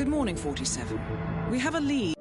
Good morning, 47. We have a lead.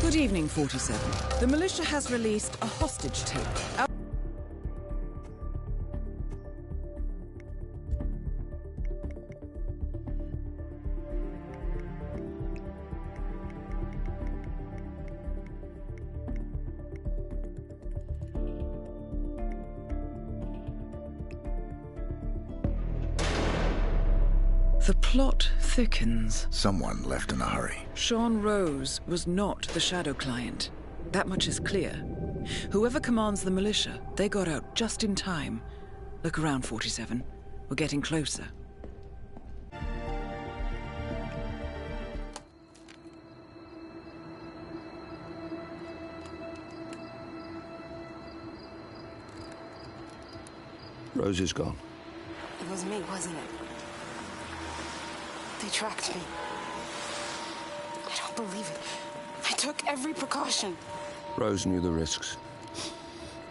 Good evening, 47. The militia has released a hostage tape. The plot thickens. Someone left in a hurry. Sean Rose was not the Shadow client. That much is clear. Whoever commands the militia, they got out just in time. Look around, 47. We're getting closer. Rose is gone. It was me, wasn't it? They tracked me. I don't believe it. I took every precaution. Rose knew the risks.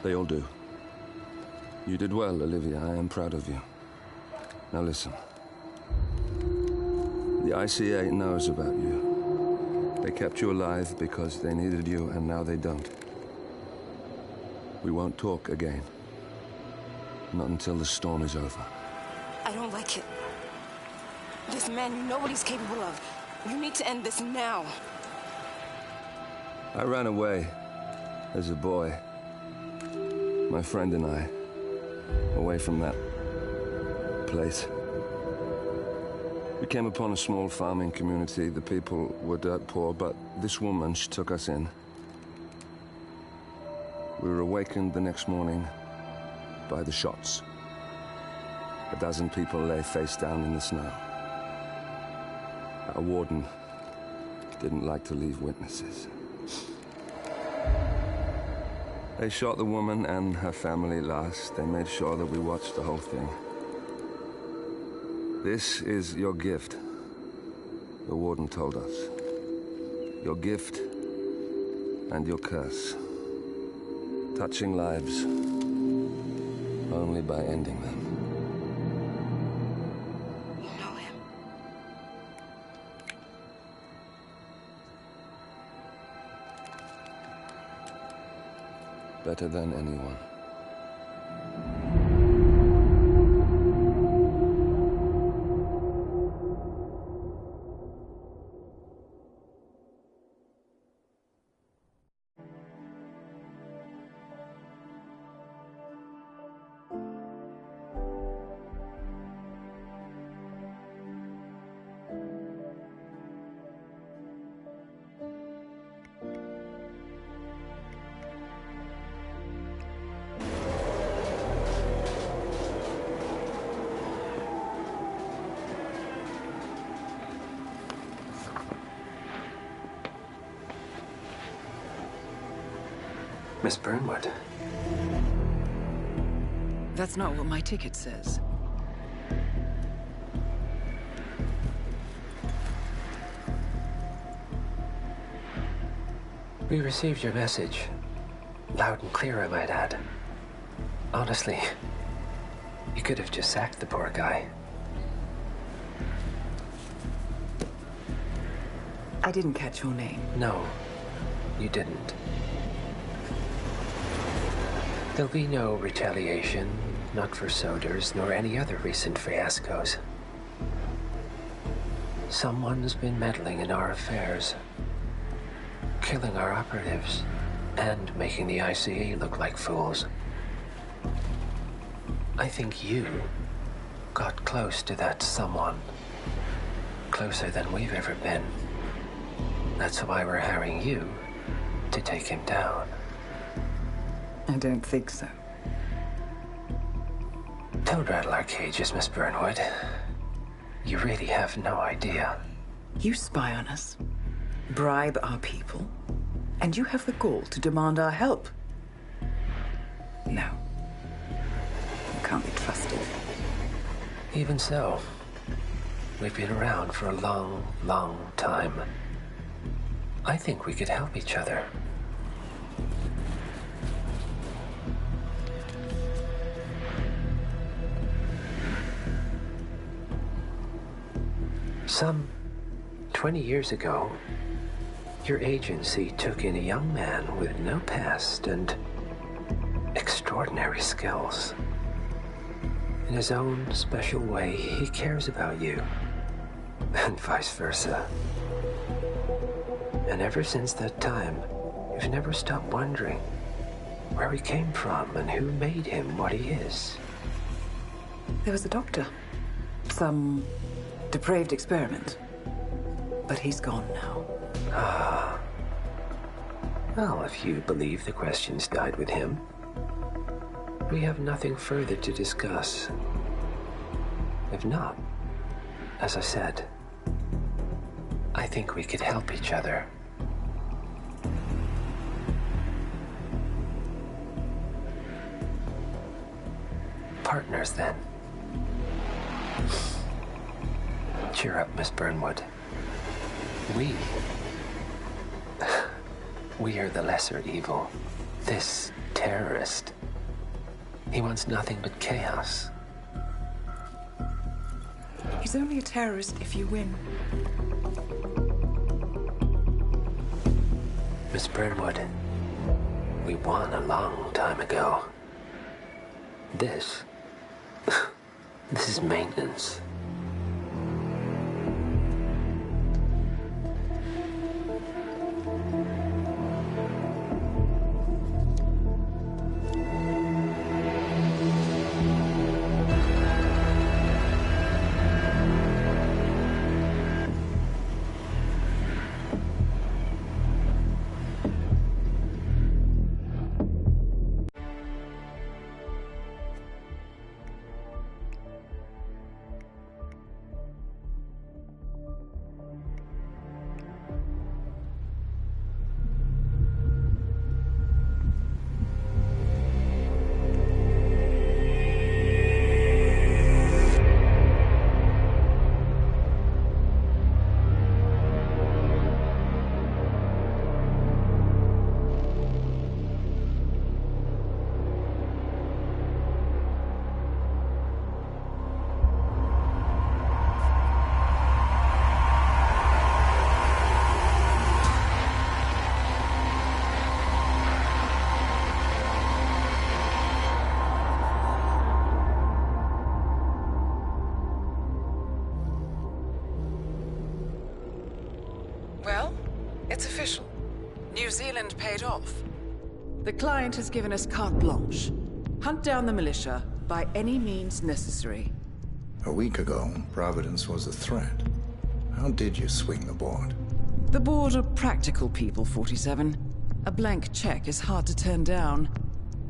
They all do. You did well, Olivia. I am proud of you. Now listen. The ICA knows about you. They kept you alive because they needed you, and now they don't. We won't talk again. Not until the storm is over. I don't like it. This man you know what he's capable of. You need to end this now. I ran away as a boy. My friend and I. Away from that place. We came upon a small farming community. The people were dirt poor, but this woman, she took us in. We were awakened the next morning by the shots. A dozen people lay face down in the snow. Our warden didn't like to leave witnesses. They shot the woman and her family last. They made sure that we watched the whole thing. This is your gift, the warden told us. Your gift and your curse. Touching lives only by ending them. Better than anyone. Miss Burnwood. That's not what my ticket says. We received your message. Loud and clear, I might add. Honestly, you could have just sacked the poor guy. I didn't catch your name. No, you didn't. There'll be no retaliation, not for Soder's nor any other recent fiascos. Someone's been meddling in our affairs, killing our operatives, and making the ICA look like fools. I think you got close to that someone. Closer than we've ever been. That's why we're hiring you to take him down. I don't think so. Don't rattle our cages, Miss Burnwood. You really have no idea. You spy on us, bribe our people, and you have the gall to demand our help. No. You can't be trusted. Even so, we've been around for a long, long time. I think we could help each other. Some 20 years ago, your agency took in a young man with no past and extraordinary skills. In his own special way, he cares about you, and vice versa. And ever since that time, you've never stopped wondering where he came from and who made him what he is. There was a doctor. Some depraved experiment. But he's gone now. Ah. Well, if you believe the questions died with him, we have nothing further to discuss. If not, as I said, I think we could help each other. Partners, then. Cheer up, Miss Burnwood. We are the lesser evil. This terrorist, he wants nothing but chaos. He's only a terrorist if you win. Miss Burnwood, we won a long time ago. This is maintenance. Well, it's official. New Zealand paid off. The client has given us carte blanche. Hunt down the militia by any means necessary. A week ago, Providence was a threat. How did you swing the board? The board are practical people, 47. A blank check is hard to turn down.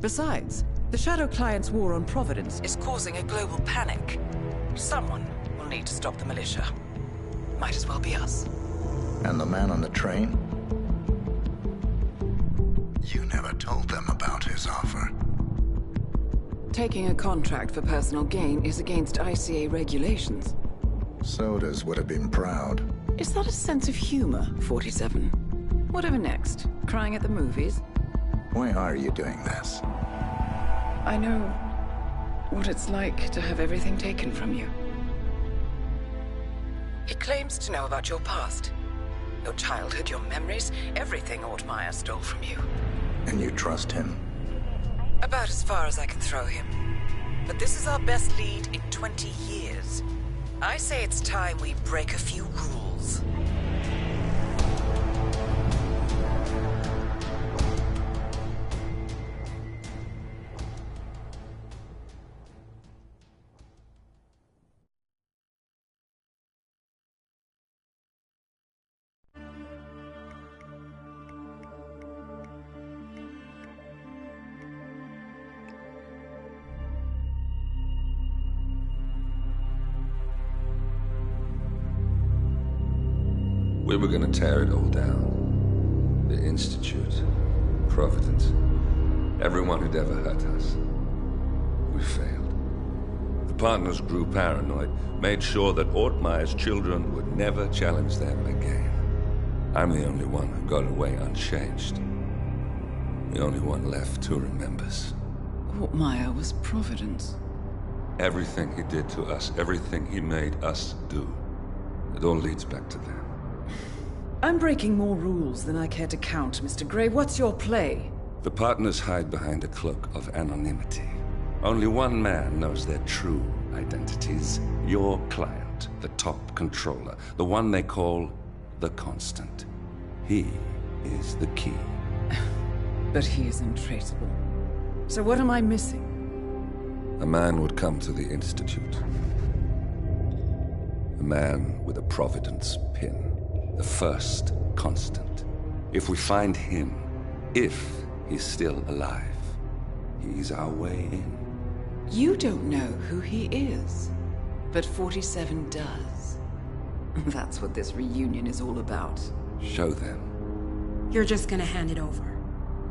Besides, the Shadow Client's war on Providence is causing a global panic. Someone will need to stop the militia. Might as well be us. And the man on the train? You never told them about his offer. Taking a contract for personal gain is against ICA regulations. Sodas would have been proud. Is that a sense of humor, 47? Whatever next? Crying at the movies? Why are you doing this? I know what it's like to have everything taken from you. He claims to know about your past. Your childhood, your memories, everything Ortmeyer stole from you. And you trust him? About as far as I can throw him. but this is our best lead in 20 years. I say it's time we break a few rules. We were gonna tear it all down. The Institute, Providence, everyone who'd ever hurt us. We failed. The partners grew paranoid, made sure that Ortmeyer's children would never challenge them again. I'm the only one who got away unchanged. The only one left who remembers. Ortmeyer was Providence. Everything he did to us, everything he made us do, it all leads back to them. I'm breaking more rules than I care to count, Mr. Gray. What's your play? The partners hide behind a cloak of anonymity. Only one man knows their true identities. Your client, the top controller, the one they call the Constant. He is the key. But he is untraceable. So what am I missing? A man would come to the Institute. A man with a Providence pin. The first Constant. If we find him, if he's still alive, he's our way in. You don't know who he is, but 47 does. That's what this reunion is all about. Show them. You're just gonna hand it over.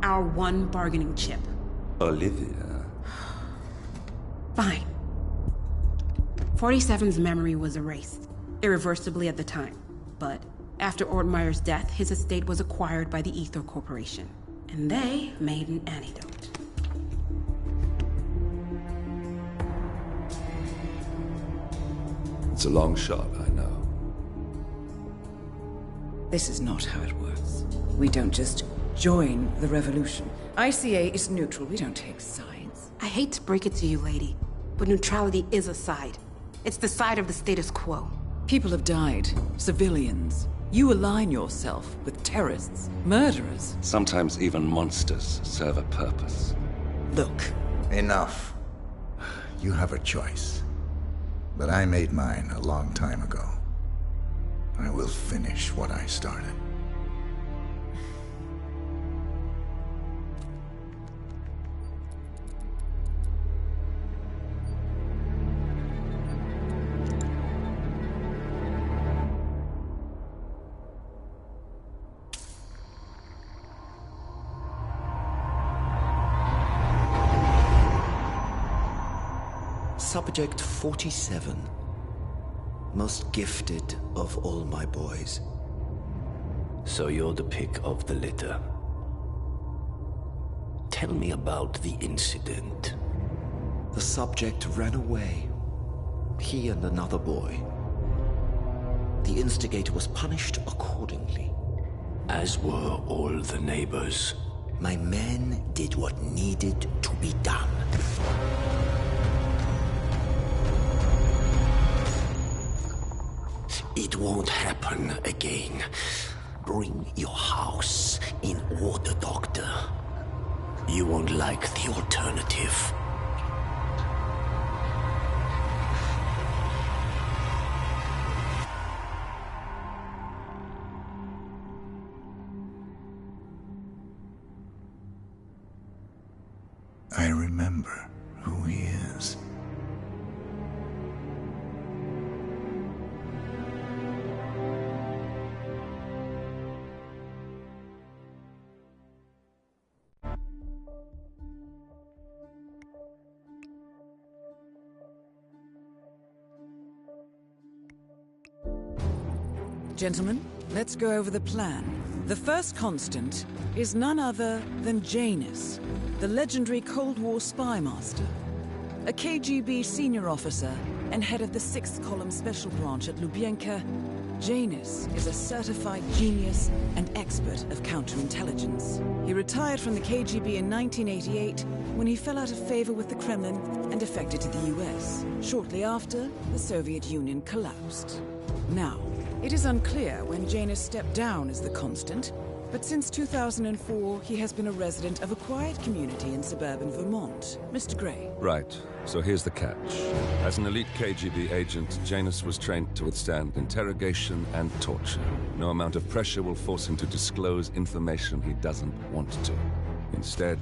Our one bargaining chip. Olivia. Fine. 47's memory was erased, irreversibly at the time, but after Ortmeyer's death, his estate was acquired by the Ether Corporation, and they made an antidote. It's a long shot, I know. This is not how it works. We don't just join the revolution. ICA is neutral. We don't take sides. I hate to break it to you, lady, but neutrality is a side. It's the side of the status quo. People have died. Civilians. You align yourself with terrorists, murderers. Sometimes even monsters serve a purpose. Look. Enough. You have a choice. But I made mine a long time ago. I will finish what I started. Subject 47. Most gifted of all my boys. So you're the pick of the litter. Tell me about the incident. The subject ran away. He and another boy. The instigator was punished accordingly. As were all the neighbors. My men did what needed to be done. It won't happen again. Bring your house in order, Doctor. You won't like the alternative. I remember who he is. Gentlemen, let's go over the plan. The first Constant is none other than Janus, the legendary Cold War spy master, a KGB senior officer and head of the 6th Column Special Branch at Lubyanka Janus is a certified genius and expert of counterintelligence. He retired from the KGB in 1988 when he fell out of favor with the Kremlin and defected to the US. Shortly after, the Soviet Union collapsed. Now, it is unclear when Janus stepped down as the Constant, but since 2004, he has been a resident of a quiet community in suburban Vermont. Mr. Gray. Right. So here's the catch. As an elite KGB agent, Janus was trained to withstand interrogation and torture. No amount of pressure will force him to disclose information he doesn't want to. Instead,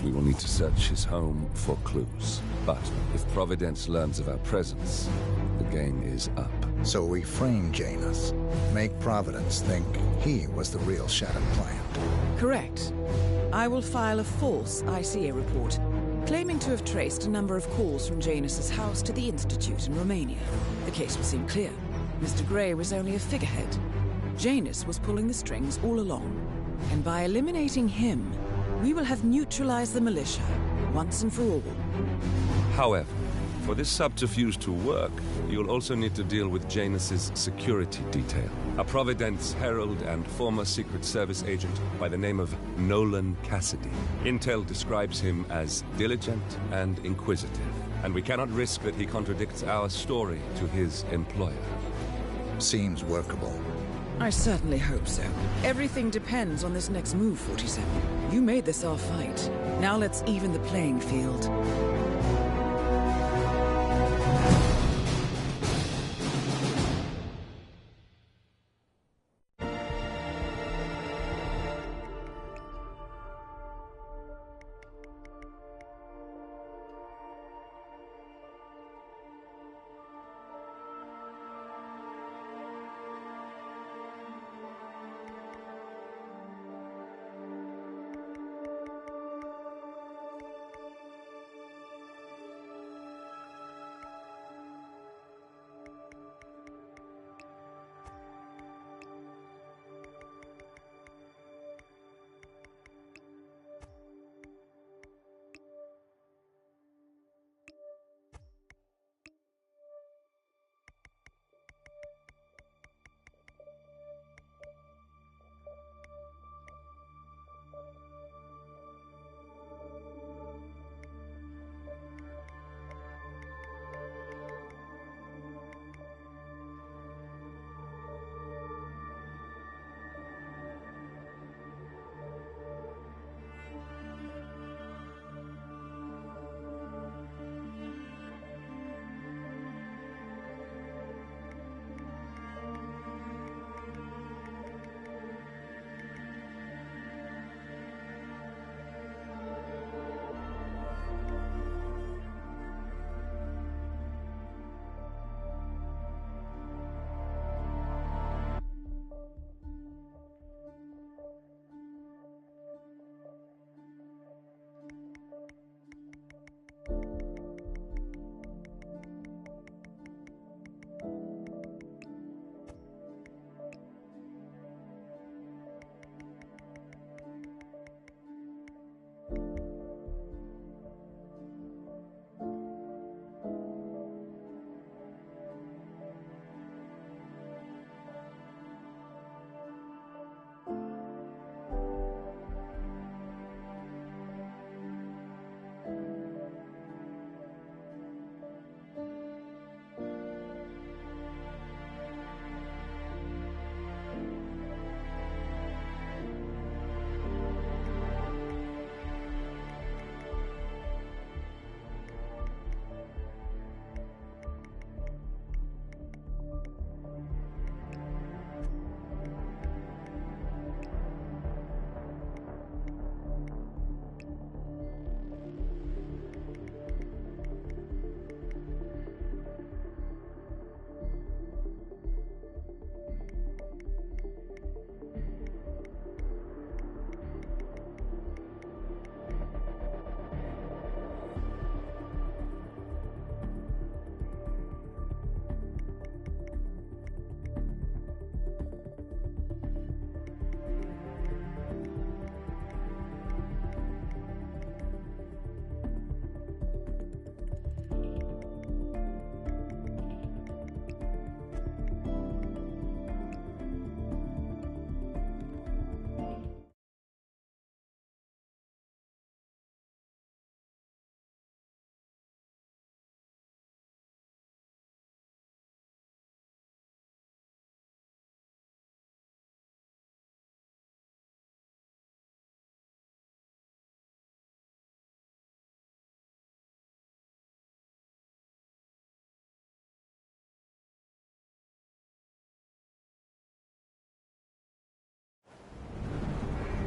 we will need to search his home for clues. But if Providence learns of our presence, the game is up. So we frame Janus, make Providence think he was the real Shadow Client. Correct. I will file a false ICA report, claiming to have traced a number of calls from Janus's house to the Institute in Romania. The case will seem clear. Mr. Gray was only a figurehead. Janus was pulling the strings all along. And by eliminating him, we will have neutralized the militia, once and for all. However, for this subterfuge to work, you'll also need to deal with Janus's security detail. A Providence herald and former Secret Service agent by the name of Nolan Cassidy. Intel describes him as diligent and inquisitive, and we cannot risk that he contradicts our story to his employer. Seems workable. I certainly hope so. Everything depends on this next move, 47. You made this our fight. Now let's even the playing field.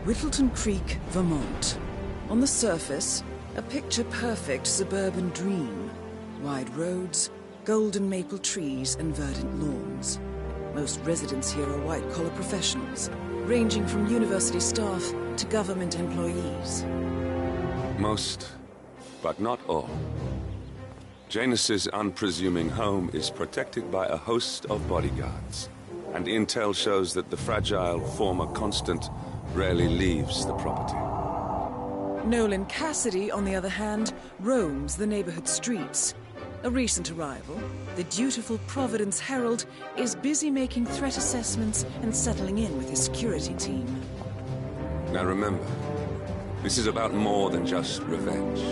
Whittleton Creek, Vermont. On the surface, a picture-perfect suburban dream. Wide roads, golden maple trees, and verdant lawns. Most residents here are white-collar professionals, ranging from university staff to government employees. Most, but not all. Janus's unpresuming home is protected by a host of bodyguards, and intel shows that the fragile former constant rarely leaves the property. Nolan Cassidy, on the other hand, roams the neighborhood streets. A recent arrival, the dutiful Providence Herald is busy making threat assessments and settling in with his security team. Now remember, this is about more than just revenge.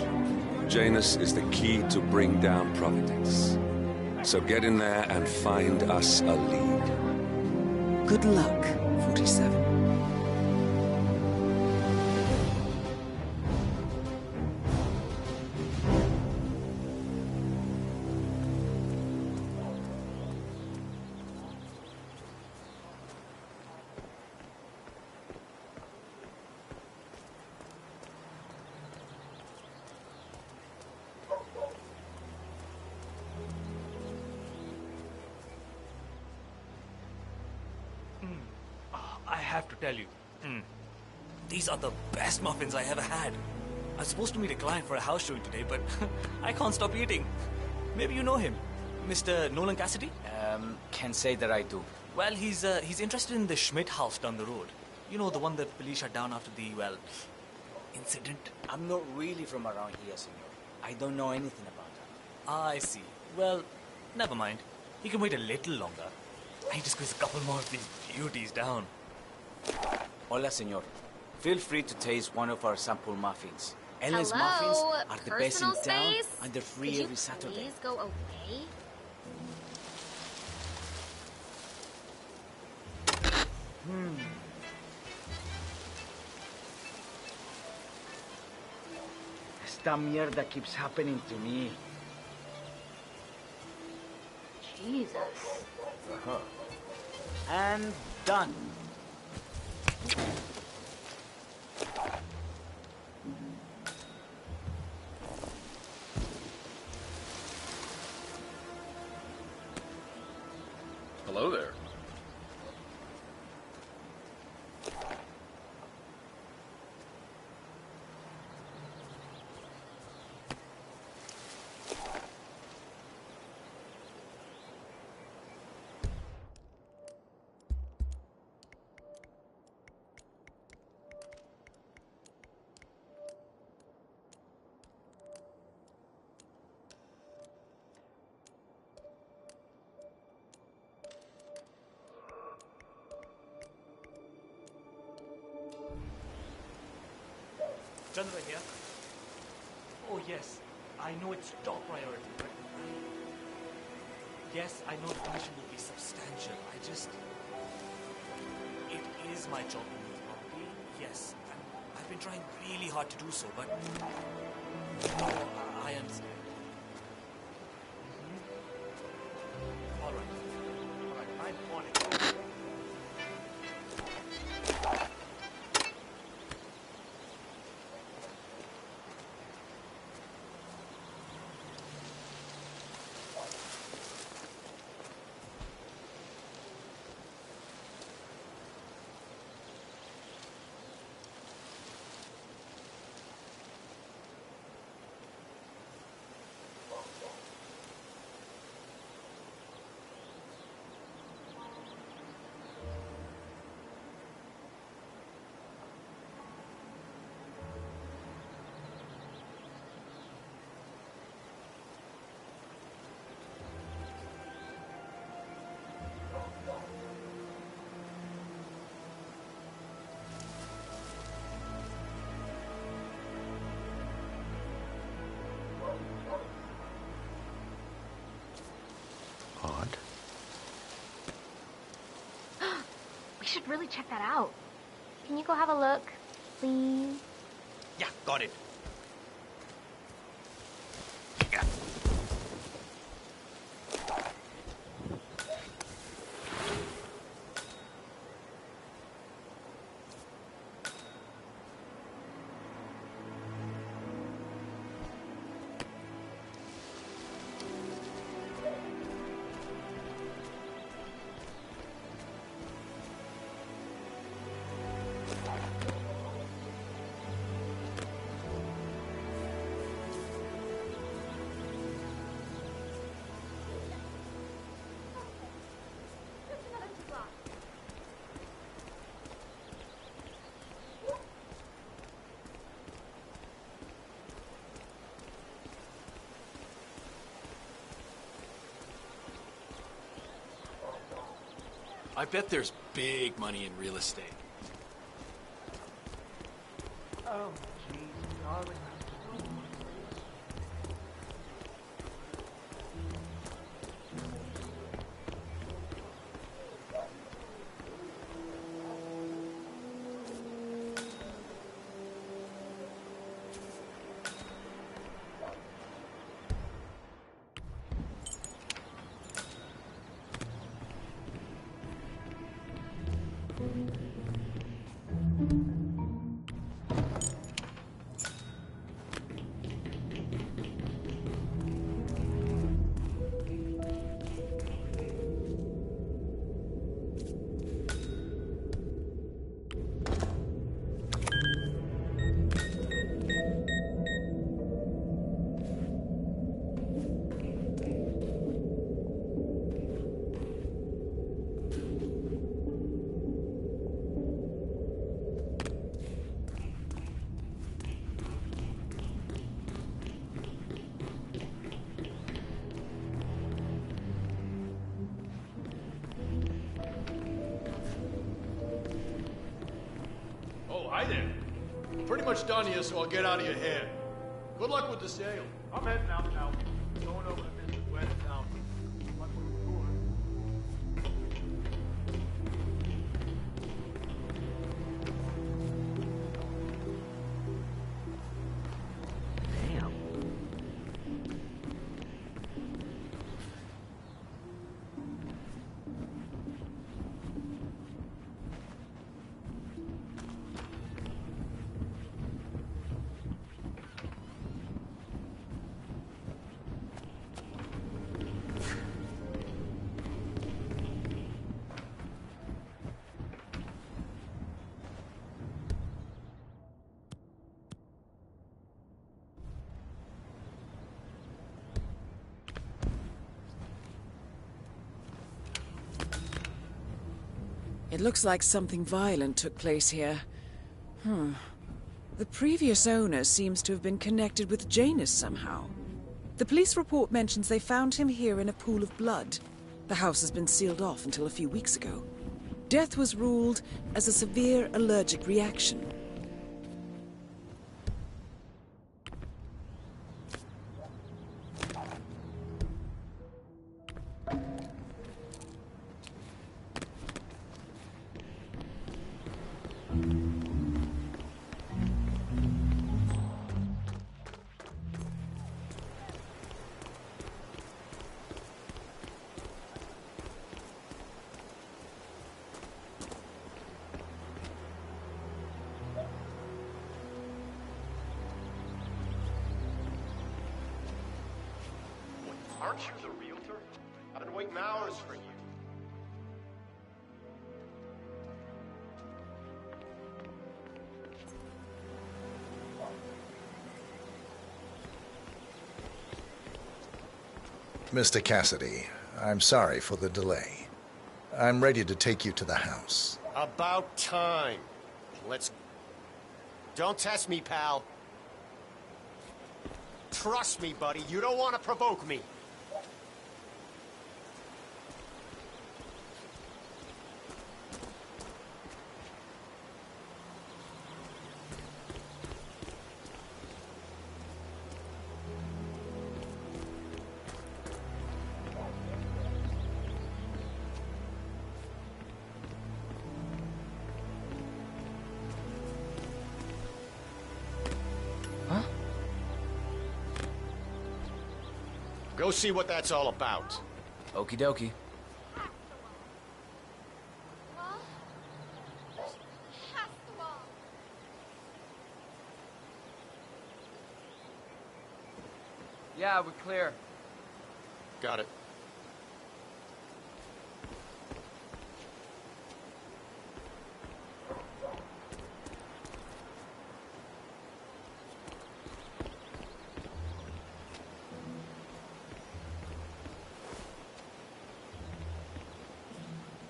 Janus is the key to bring down Providence. So get in there and find us a lead. Good luck, 47. I have to tell you, these are the best muffins I ever had. I'm supposed to meet a client for a house showing today, but I can't stop eating. Maybe you know him, Mr. Nolan Cassidy? Can't say that I do. Well, he's interested in the Schmidt house down the road. You know, the one that police shut down after the, well, incident. I'm not really from around here, senor. I don't know anything about that. I see. Well, never mind. He can wait a little longer. I need to squeeze a couple more of these beauties down. Hola, senor. Feel free to taste one of our sample muffins. Ellen's Hello? muffins are the best in Personal town, space? and they're free Could every you Saturday. please go away? Esta mierda keeps happening to me. Jesus. And done. Hello there. Chandra here. Oh yes, I know it's top priority, but yes, I know the commission will be substantial. It is my job to move property, yes, and I've been trying really hard to do so, but no, I understand. All right, I'm on it. Odd. We should really check that out. Can you go have a look, please? Yeah, got it. I bet there's big money in real estate. Oh, jeez. Always. Hi there. Pretty much done here, so I'll get out of your hair. Good luck with the sale. I'm heading out now. Going over to Mrs. Wedd's house. Luck with the tour. Damn. It looks like something violent took place here. The previous owner seems to have been connected with Janus somehow. The police report mentions they found him here in a pool of blood. The house has been sealed off until a few weeks ago. Death was ruled as a severe allergic reaction. Aren't you the realtor? I've been waiting hours for you. Mr. Cassidy, I'm sorry for the delay. I'm ready to take you to the house. About time. Let's... Don't test me, pal. Trust me, buddy. You don't want to provoke me. Go see what that's all about. Okie dokie. Yeah, we're clear. Got it.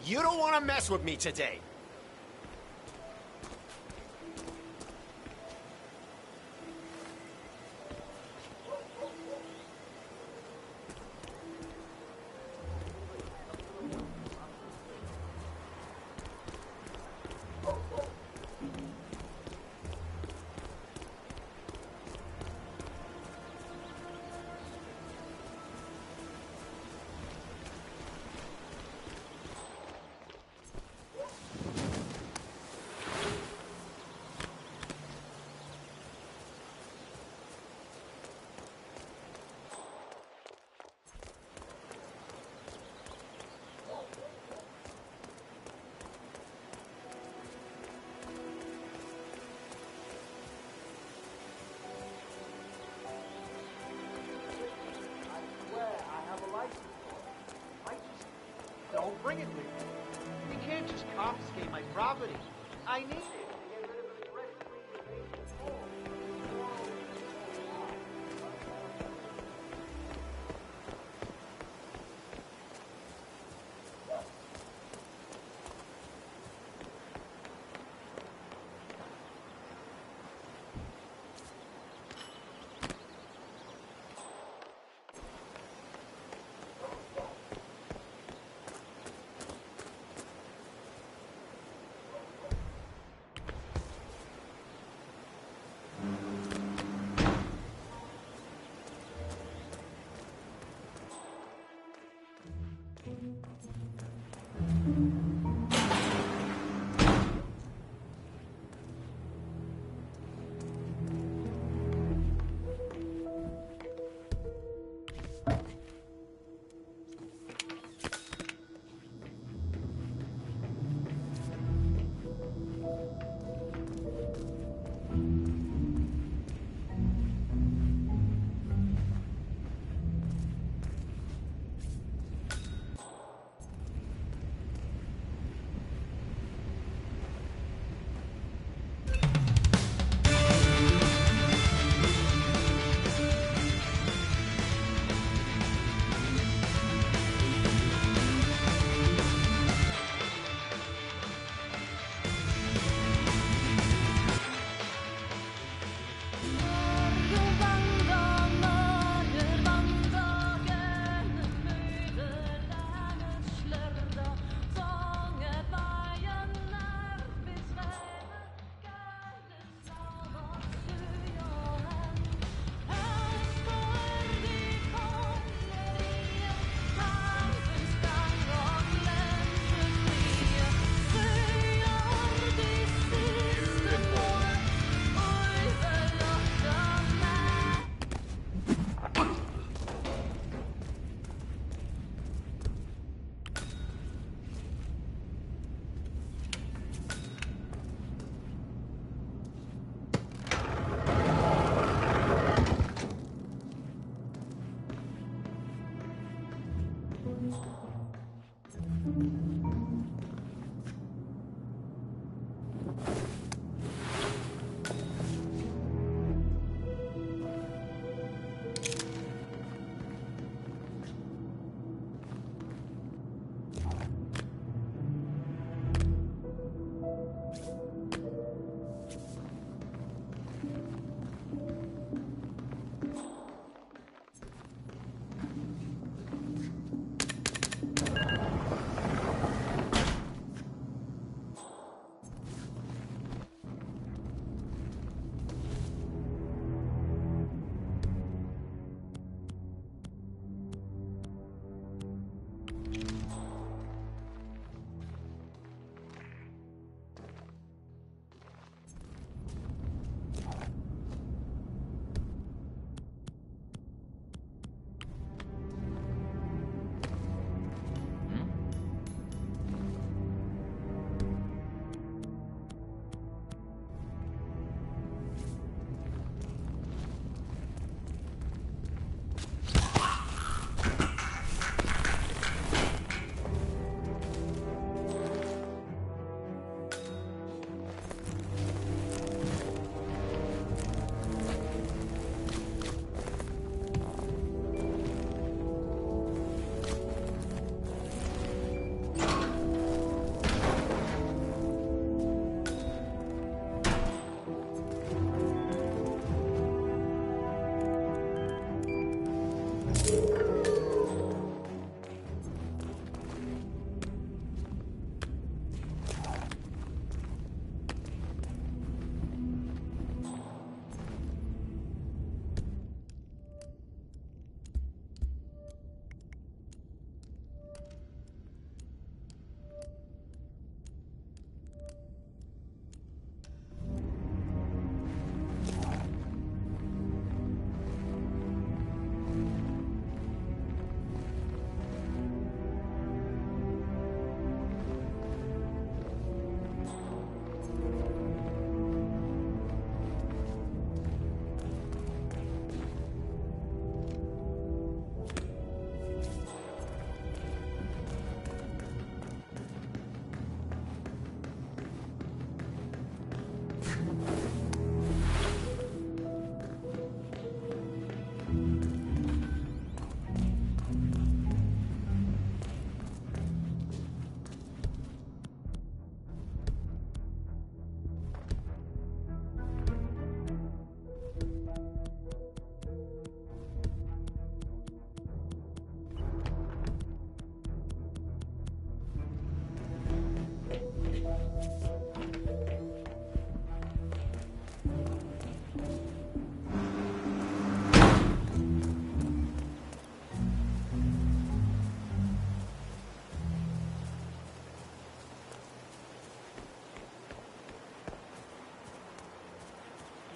You don't want to mess with me today. bring it with me. You can't just confiscate my property. I need it.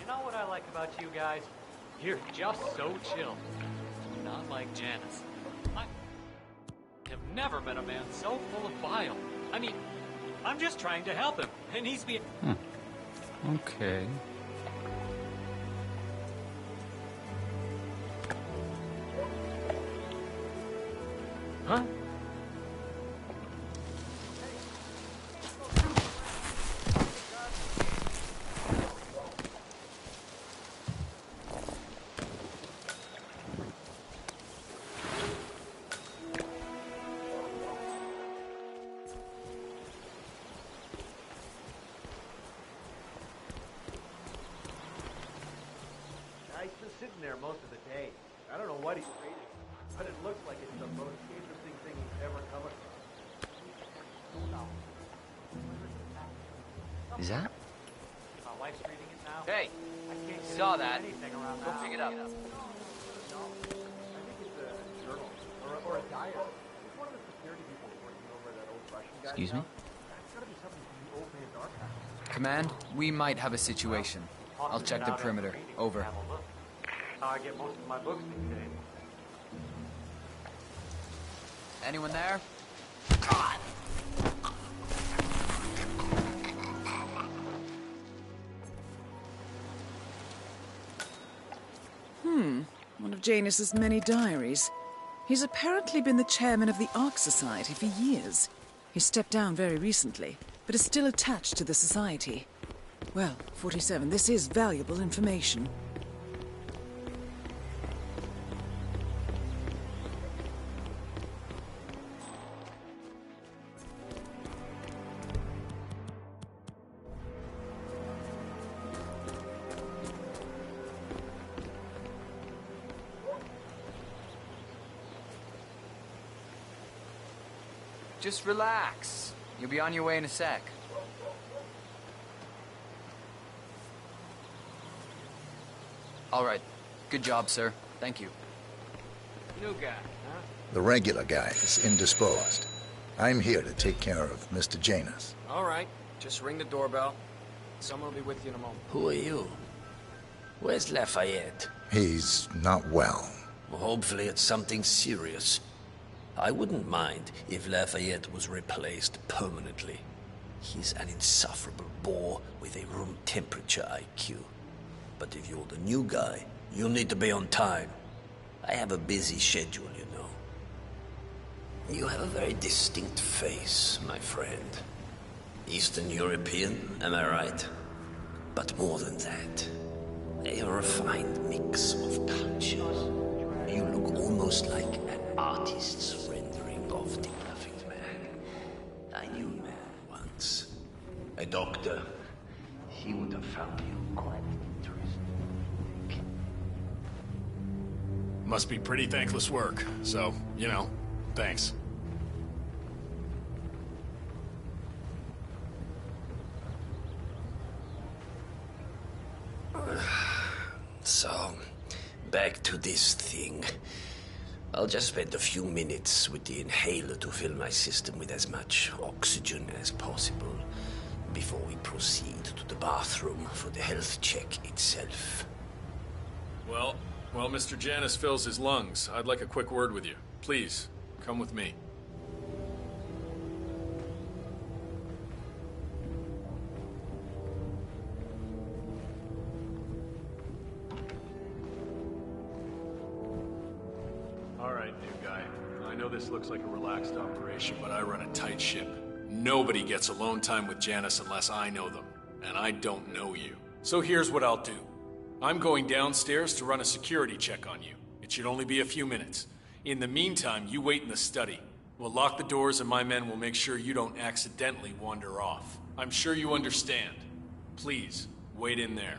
You know what I like about you guys? You're just so chill. Not like Janice. I have never met a man so full of bile. I mean, I'm just trying to help him, and he's being... Okay. Huh? Guy's just sitting there most of the day. I don't know what he's reading, but it looks like it's the most interesting thing he's ever come across. Is that? My wife's reading it now. Hey, I can't get saw into that. anything around Go now. pick it up. I think it's a journal or a diary. It's one of the security people working over that old Russian guy. Excuse me? That's gotta be something from the old man's archive. Command, we might have a situation. I'll check the perimeter. Over. Have a look. How I get most of my books these days. Anyone there? One of Janus's many diaries. He's apparently been the chairman of the Ark Society for years. He stepped down very recently, but is still attached to the society. Well, 47, this is valuable information. Just relax. You'll be on your way in a sec. All right. Good job, sir. Thank you. New guy, huh? The regular guy is indisposed. I'm here to take care of Mr. Janus. All right. Just ring the doorbell. Someone will be with you in a moment. Who are you? Where's Lafayette? He's not well. Well, hopefully it's something serious. I wouldn't mind if Lafayette was replaced permanently. He's an insufferable bore with a room temperature IQ. But if you're the new guy, you'll need to be on time. I have a busy schedule, you know. You have a very distinct face, my friend. Eastern European, am I right? But more than that, a refined mix of cultures. You look almost like an artist's rendering of the perfect man. I knew a man once. A doctor. He would have found you quite interesting. Must be pretty thankless work, so, you know, thanks. So, back to this thing. I'll just spend a few minutes with the inhaler to fill my system with as much oxygen as possible before we proceed to the bathroom for the health check itself. Well, while Mr. Janus fills his lungs, I'd like a quick word with you. Please, come with me. All right, new guy. I know this looks like a relaxed operation, but I run a tight ship. Nobody gets alone time with Janus unless I know them, and I don't know you. So here's what I'll do. I'm going downstairs to run a security check on you. It should only be a few minutes. In the meantime, you wait in the study. We'll lock the doors and my men will make sure you don't accidentally wander off. I'm sure you understand. Please, wait in there.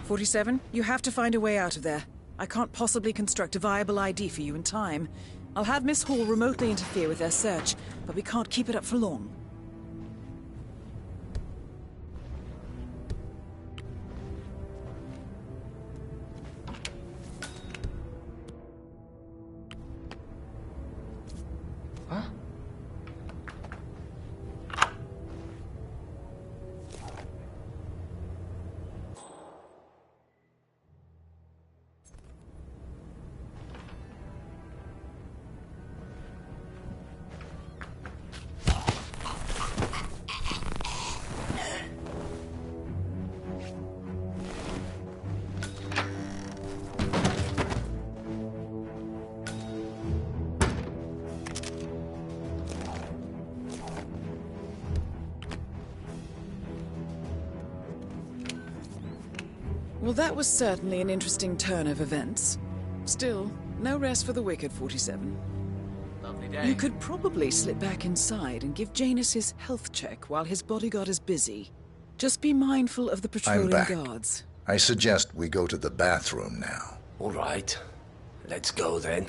"47, you have to find a way out of there. I can't possibly construct a viable ID for you in time. I'll have Miss Hall remotely interfere with their search, but we can't keep it up for long." Huh? Well, that was certainly an interesting turn of events. Still, no rest for the wicked, 47. Lovely day. You could probably slip back inside and give Janus his health check while his bodyguard is busy. Just be mindful of the patrolling I'm back. guards. I suggest we go to the bathroom now. All right. Let's go then.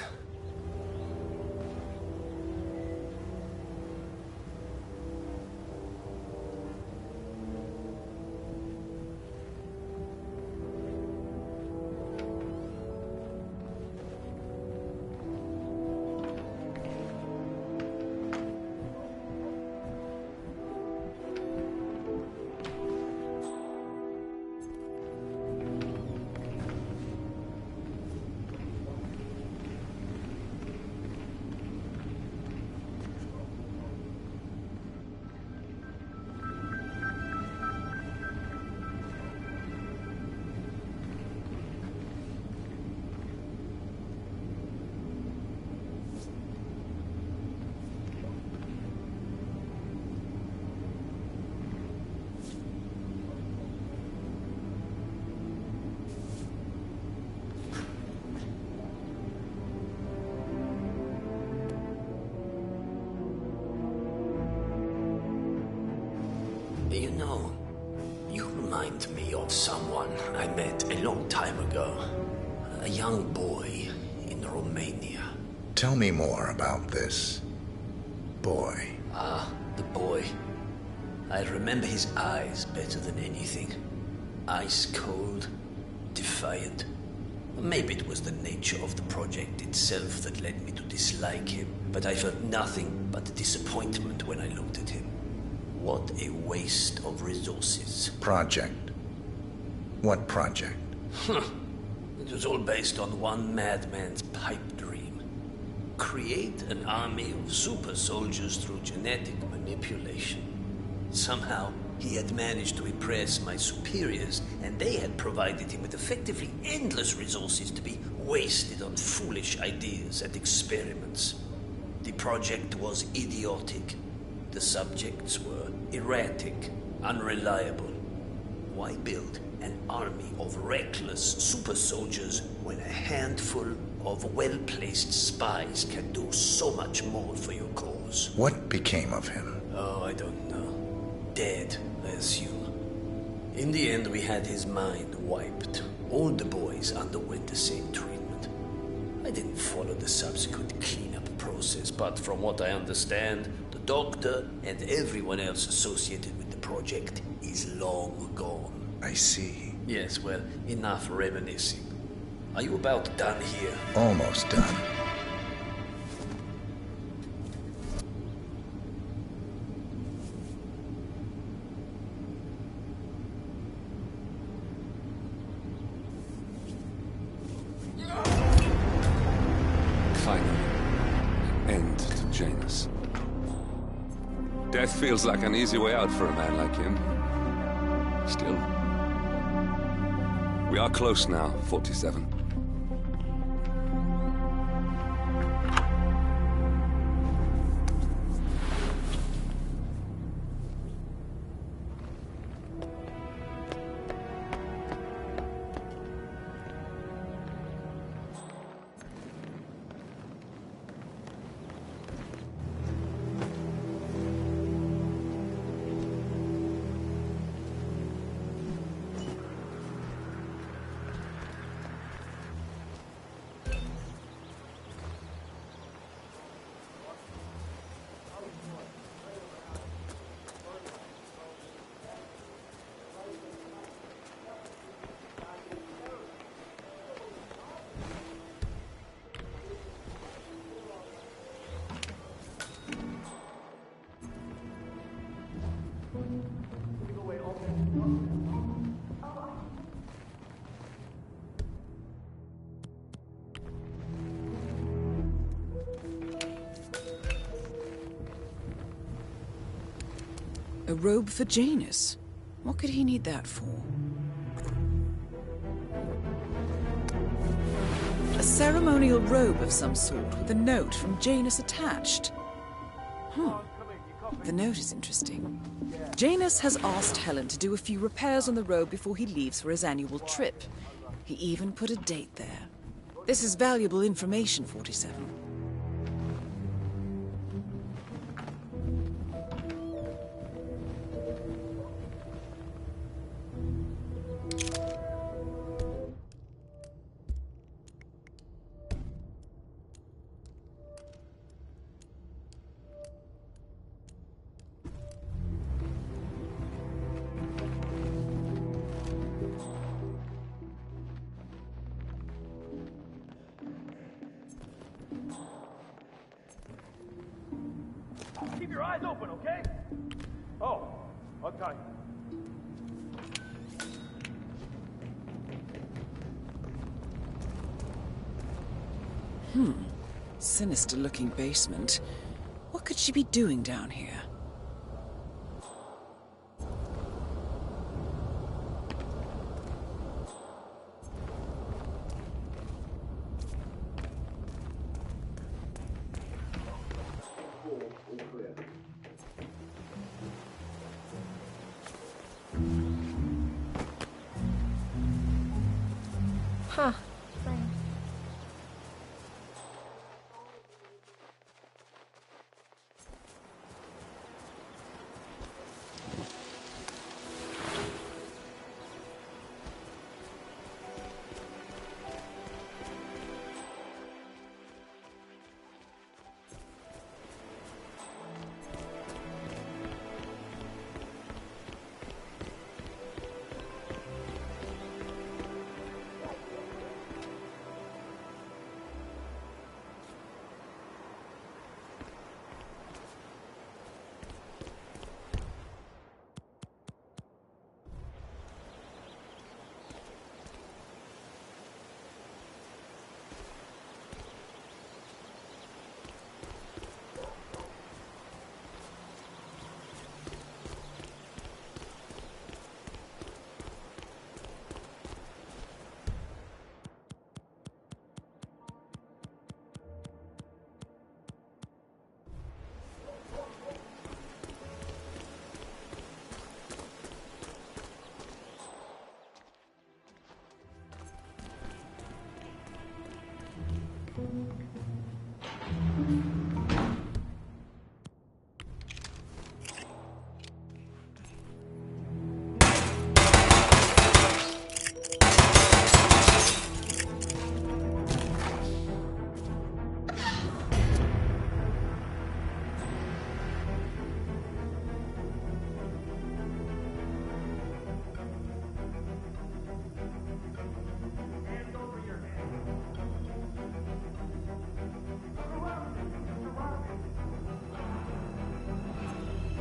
You know, you remind me of someone I met a long time ago. A young boy in Romania. Tell me more about this boy. Ah, the boy. I remember his eyes better than anything. Ice cold, defiant. Maybe it was the nature of the project itself that led me to dislike him, but I felt nothing but disappointment when I looked at him. What a waste of resources. Project? What project? It was all based on one madman's pipe dream. Create an army of super soldiers through genetic manipulation. Somehow, he had managed to impress my superiors, and they had provided him with effectively endless resources to be wasted on foolish ideas and experiments. The project was idiotic. The subjects were erratic, unreliable. Why build an army of reckless super soldiers when a handful of well-placed spies can do so much more for your cause? What became of him? Oh, I don't know. Dead, I assume. In the end, we had his mind wiped. All the boys underwent the same treatment. I didn't follow the subsequent cleanup process, but from what I understand, the doctor and everyone else associated with the project is long gone. I see. Yes, well, enough reminiscing. Are you about done here? Almost done. Finally, end to Janus. Death feels like an easy way out for a man like him. Still, we are close now, 47. A robe for Janus? What could he need that for? A ceremonial robe of some sort with a note from Janus attached. Huh. The note is interesting. Janus has asked Helen to do a few repairs on the road before he leaves for his annual trip. He even put a date there. This is valuable information, 47. Keep your eyes open, okay? Oh, okay. Sinister-looking basement. What could she be doing down here? Huh. Strange.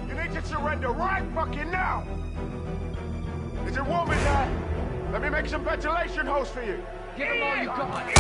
You need to surrender right fucking now! Is it warm in there? Let me make some ventilation holes for you. Give him all you got.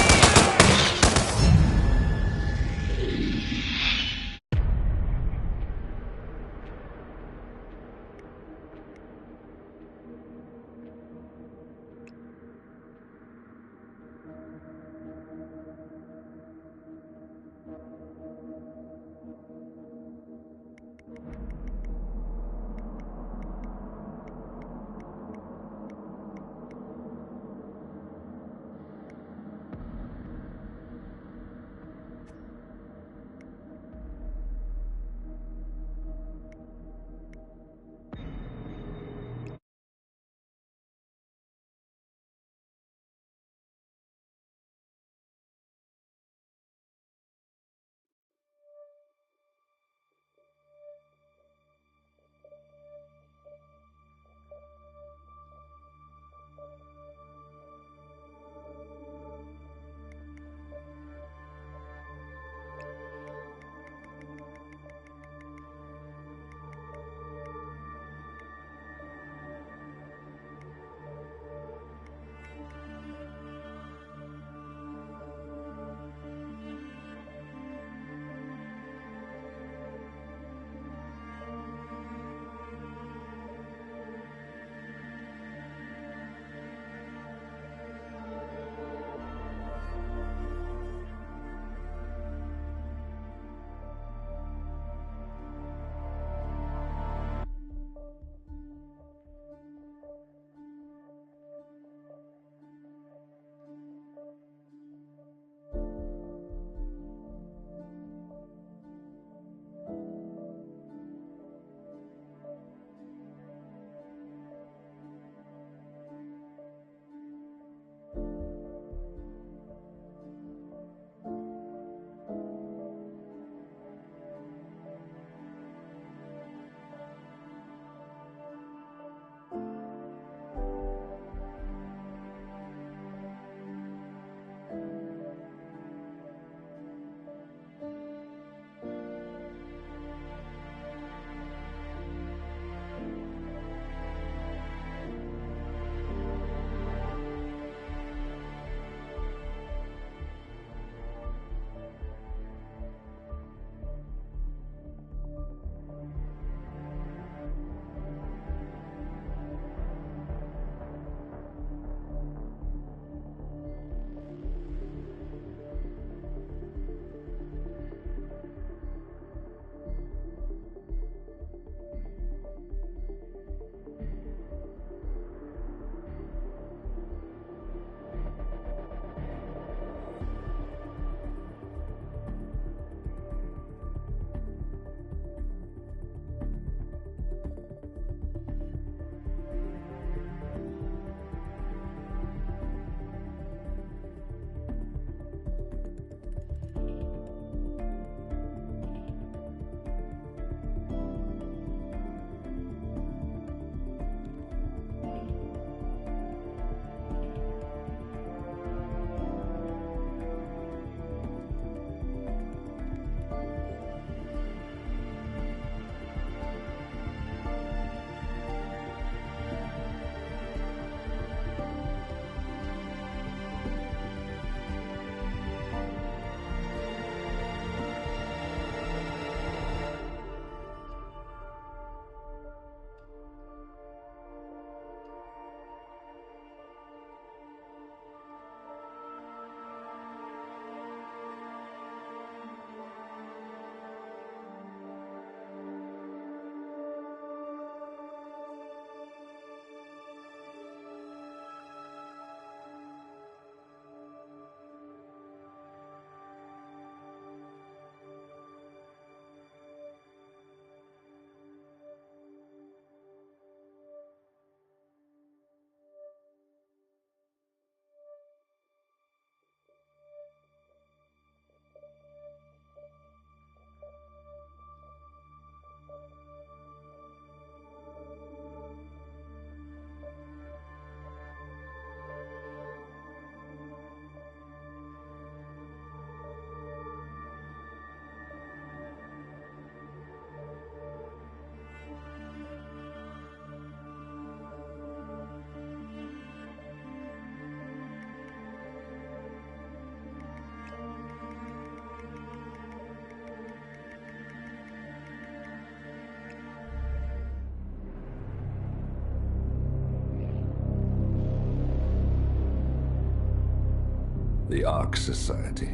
The Ark Society.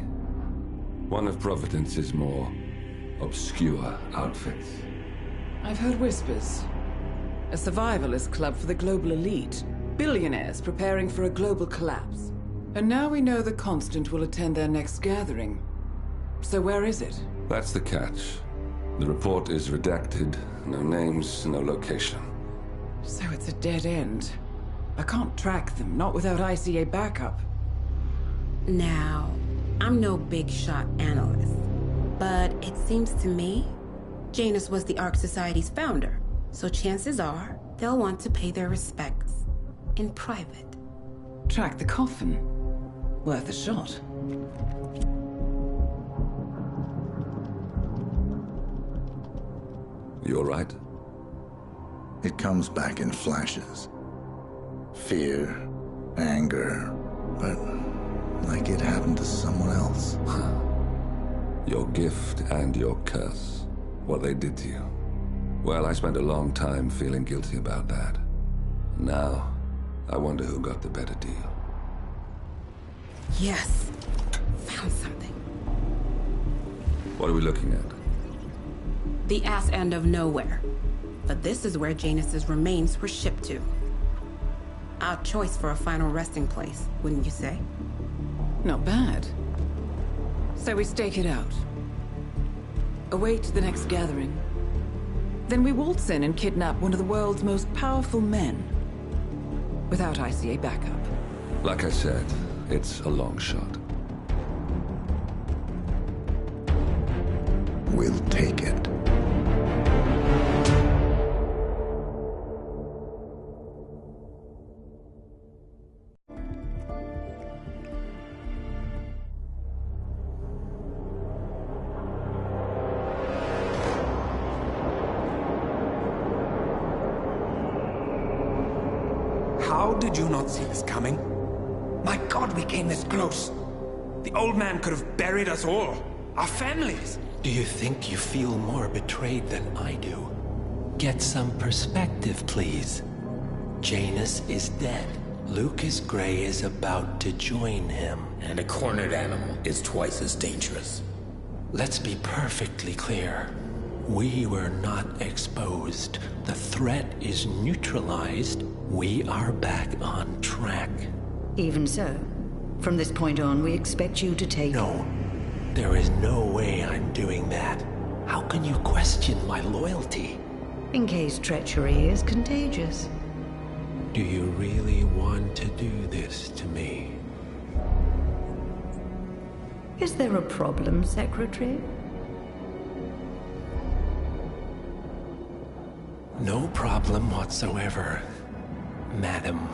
One of Providence's more obscure outfits. I've heard whispers. A survivalist club for the global elite. Billionaires preparing for a global collapse. And now we know the Constant will attend their next gathering. So where is it? That's the catch. The report is redacted. No names, no location. So it's a dead end. I can't track them, not without ICA backup. Now, I'm no big shot analyst, but it seems to me Janus was the Ark Society's founder, so chances are they'll want to pay their respects in private. Track the coffin. Worth a shot. You all right? It comes back in flashes. Fear, anger, but like it happened to someone else. Your gift and your curse. What they did to you. Well, I spent a long time feeling guilty about that. Now, I wonder who got the better deal. Yes. Found something. What are we looking at? The ass end of nowhere. But this is where Janus's remains were shipped to. Our choice for a final resting place, wouldn't you say? Not bad. So we stake it out. Await the next gathering. Then we waltz in and kidnap one of the world's most powerful men. Without ICA backup. Like I said, it's a long shot. We'll take it. How did you not see this coming? My God, we came this close. The old man could have buried us all. Our families. Do you think you feel more betrayed than I do? Get some perspective, please. Janus is dead. Lucas Gray is about to join him. And a cornered animal is twice as dangerous. Let's be perfectly clear. We were not exposed. The threat is neutralized. We are back on track. Even so, from this point on, we expect you to take... No. There is no way I'm doing that. How can you question my loyalty? In case treachery is contagious. Do you really want to do this to me? Is there a problem, Secretary? No problem whatsoever, Madam.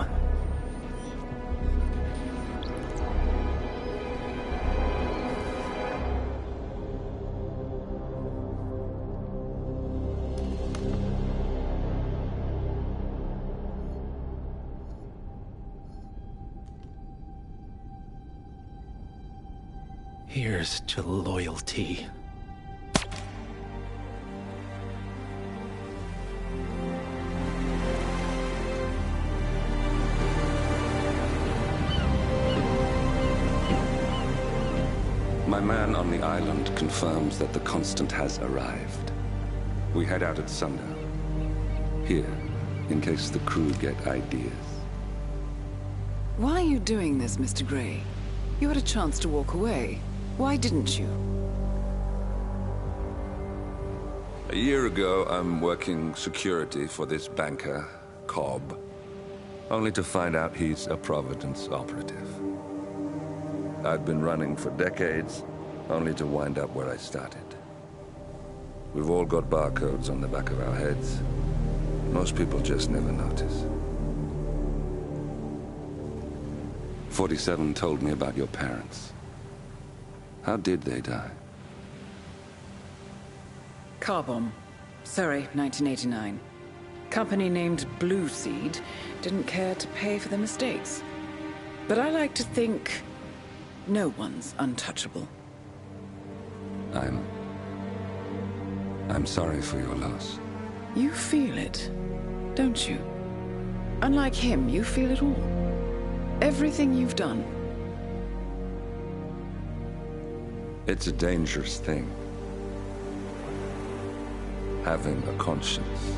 Here's to loyalty. My man on the island confirms that the Constant has arrived. We head out at sundown. Here, in case the crew get ideas. Why are you doing this, Mr. Gray? You had a chance to walk away. Why didn't you? A year ago, I'm working security for this banker, Cobb. Only to find out he's a Providence operative. I'd been running for decades, only to wind up where I started. We've all got barcodes on the back of our heads. Most people just never notice. 47 told me about your parents. How did they die? Car bomb. Surrey, 1989. Company named Blue Seed didn't care to pay for the mistakes. But I like to think no one's untouchable. I'm sorry for your loss. You feel it, don't you? Unlike him, you feel it all. Everything you've done. It's a dangerous thing. Having a conscience.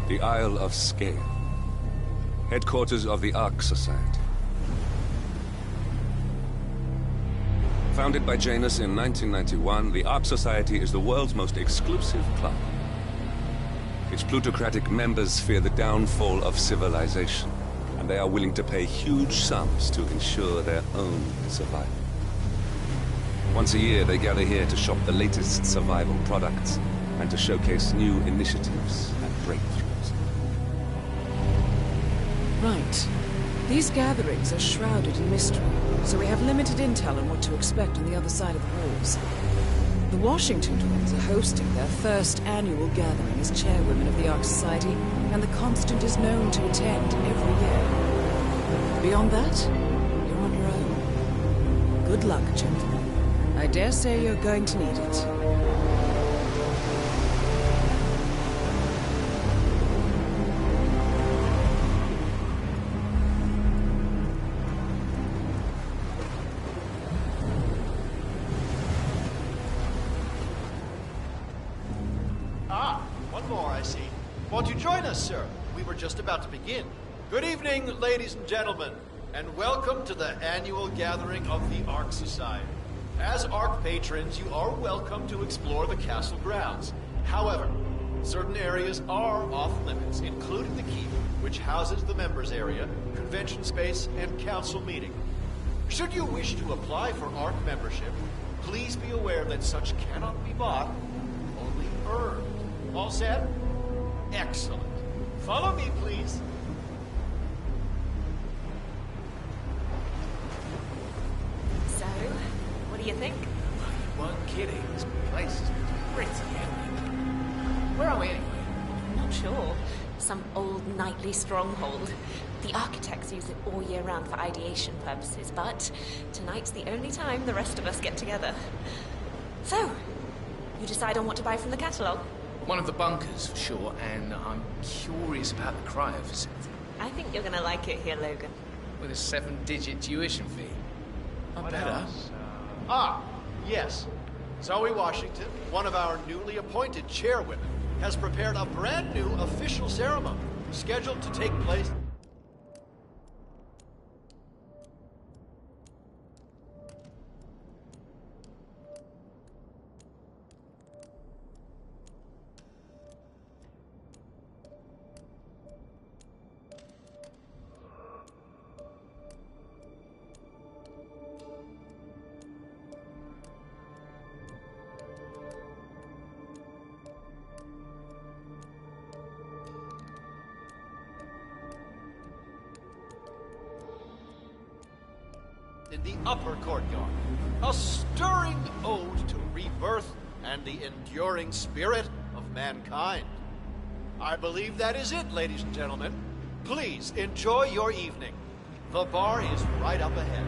The Isle of Scale, headquarters of the Ark Society. Founded by Janus in 1991, the Ark Society is the world's most exclusive club. Its plutocratic members fear the downfall of civilization, and they are willing to pay huge sums to ensure their own survival. Once a year, they gather here to shop the latest survival products and to showcase new initiatives and breakthroughs. Right. These gatherings are shrouded in mystery, so we have limited intel on what to expect on the other side of the walls. The Washington twins are hosting their first annual gathering as chairwomen of the Ark Society, and the Constant is known to attend every year. Beyond that, you're on your own. Good luck, gentlemen. I dare say you're going to need it. Won't you join us, sir? We were just about to begin. Good evening, ladies and gentlemen, and welcome to the annual gathering of the Ark Society. As Ark patrons, you are welcome to explore the castle grounds. However, certain areas are off limits, including the keep, which houses the members area, convention space, and council meeting. Should you wish to apply for Ark membership, please be aware that such cannot be bought, only earned. All set? Excellent. Follow me, please. So, what do you think? You weren't kidding. This place is pretty epic. Where are we anyway? I'm not sure. Some old knightly stronghold. The architects use it all year round for ideation purposes, but tonight's the only time the rest of us get together. So, you decide on what to buy from the catalogue? One of the bunkers, for sure, and I'm curious about the cryo facility. I think you're gonna like it here, Logan. With a 7-digit tuition fee. Not better. Ah, yes. Zoe Washington, one of our newly appointed chairwomen, has prepared a brand new official ceremony scheduled to take place. In the upper courtyard, a stirring ode to rebirth and the enduring spirit of mankind. I believe that is it, ladies and gentlemen. Please enjoy your evening. The bar is right up ahead.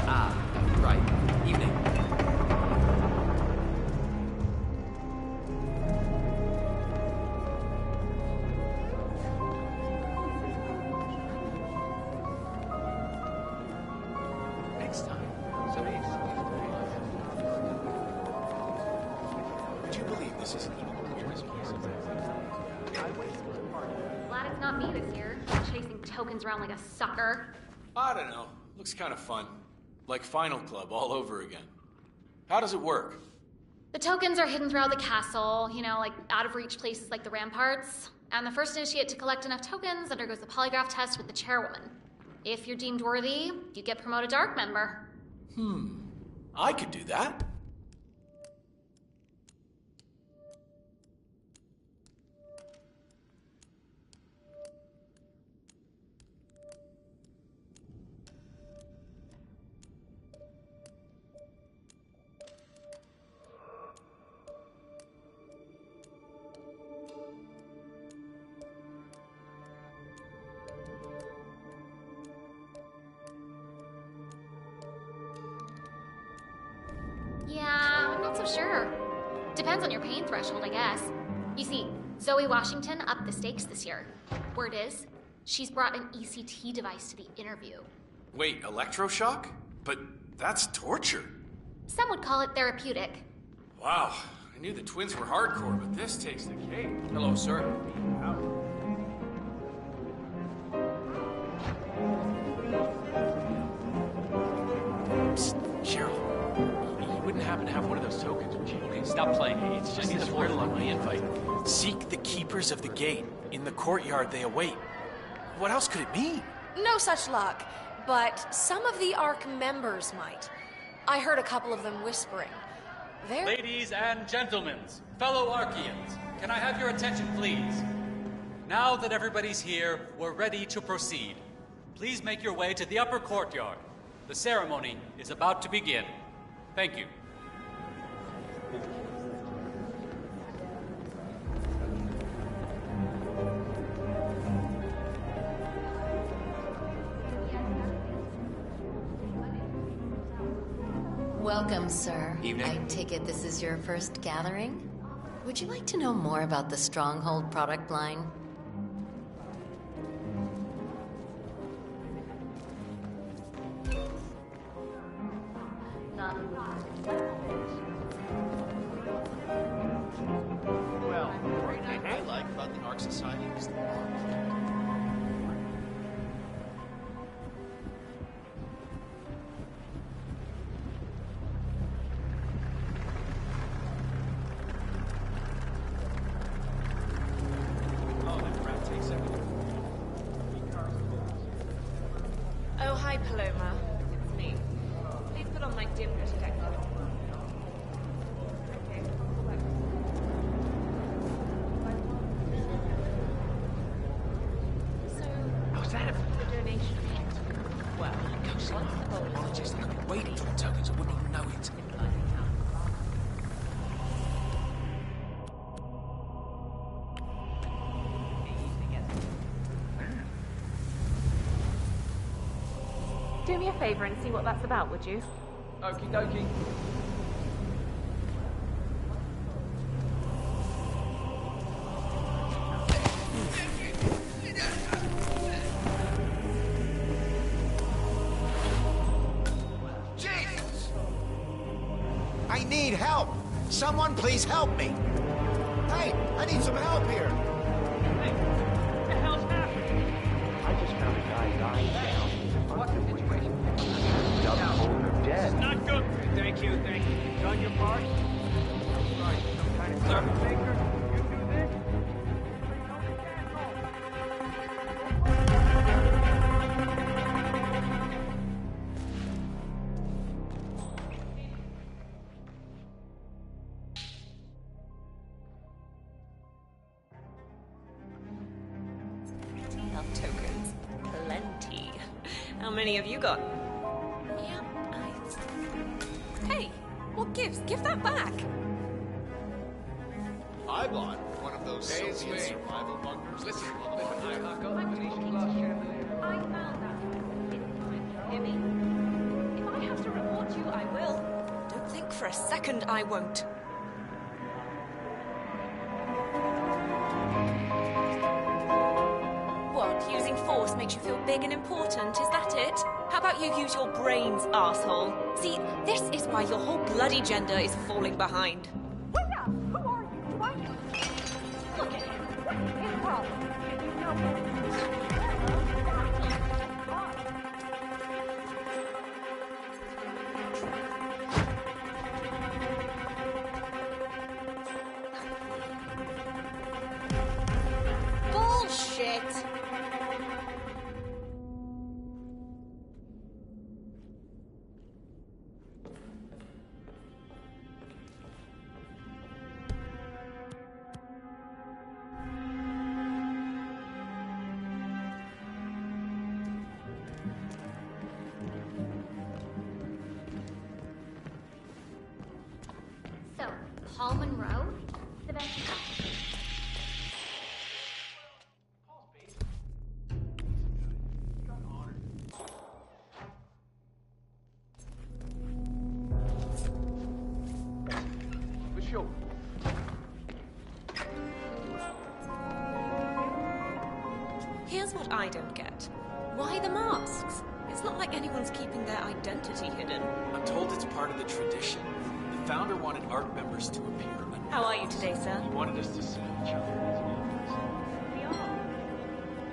Ah, right. Evening. Next time. Would you believe this is even Glad it's not me this year, chasing tokens around like a sucker. I don't know. Looks kind of fun. Like Final Club all over again. How does it work? The tokens are hidden throughout the castle, you know, like out of reach places like the ramparts. And the first initiate to collect enough tokens undergoes the polygraph test with the chairwoman. If you're deemed worthy, you get promoted to ARC member. I could do that. Yeah, I'm not so sure. Depends on your pain threshold, I guess. You see, Zoe Washington upped the stakes this year. Word is, she's brought an ECT device to the interview. Wait, electroshock? But that's torture. Some would call it therapeutic. Wow, I knew the twins were hardcore, but this takes the cake. Hello, sir. Psst, Cheryl. You wouldn't happen to have one of those tokens, would you? Okay, stop playing. It's just I need this the word portal on on my my invite. Seek the keepers of the gate. In the courtyard they await. What else could it mean? No such luck, but some of the ARC members might. I heard a couple of them whispering. They're... Ladies and gentlemen, fellow Archeans, can I have your attention, please? Now that everybody's here, we're ready to proceed. Please make your way to the upper courtyard. The ceremony is about to begin. Thank you. Welcome, sir. Evening. I take it this is your first gathering? Would you like to know more about the Stronghold product line? Well, what I like about the ARC Society is Oh, hi, Paloma. It's me. Please put on my dim detector. How's that? The donation. Well, ghost like apologies. They could be waiting for the tokens. I wouldn't even know it. Do me a favor and see what that's about, would you? Okie dokie. help! Someone please help me! Hey, I need some help here! Hey, what the hell's happening? I just found a guy lying down. What's the situation? Dead. It's not good. Thank you, thank you. You've done your part. Right, some kind of circuit maker? You do this? Health tokens. Plenty. How many have you got? Yeah, Hey, what gives? Give that back. I bought one of those Soviet survival bunkers. Listen, I found that. Hear me? If I have to report you, I will. Don't think for a second I won't. What, using force makes you feel big and important, is that it? How about you use your brains, arsehole? See, this is why your whole bloody gender is falling behind. Wait up! Who are you? Do I know? Look at him. What's his problem? Did you know? Bullshit! So, Paul Monroe? The best you got. For sure. Here's what I don't get. Why the masks? It's not like anyone's keeping their identity hidden. I'm told it's part of the tradition. The founder wanted ARC members to appear. How are you today, sir? He wanted us to see each other as often. We are.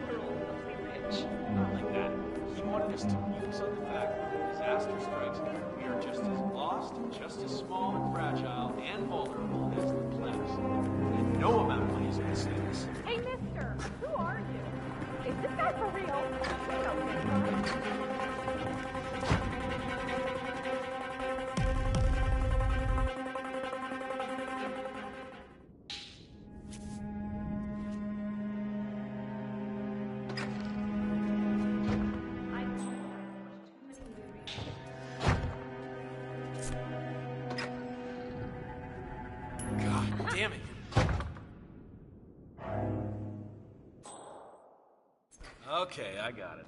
We're all filthy rich. Not like that. He wanted us to muse on the fact that when disaster strikes, we are just as lost, just as small and fragile and vulnerable as the plants. And no amount of money is going to save us. Hey, mister! Who are you? Is this guy for real? We know this guy. God damn it. Okay, I got it.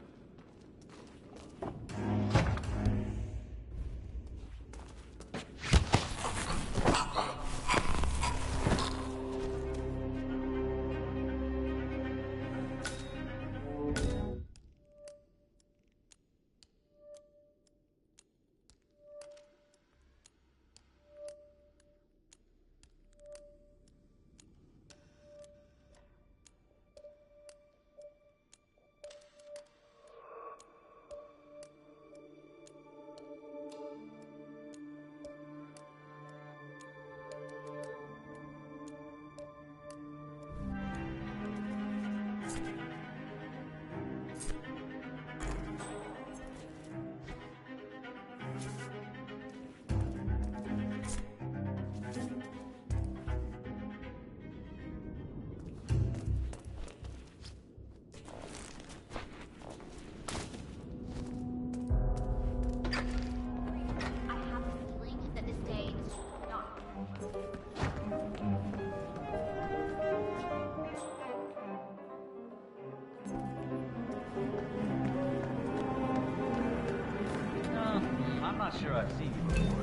I'm not sure I've seen you before.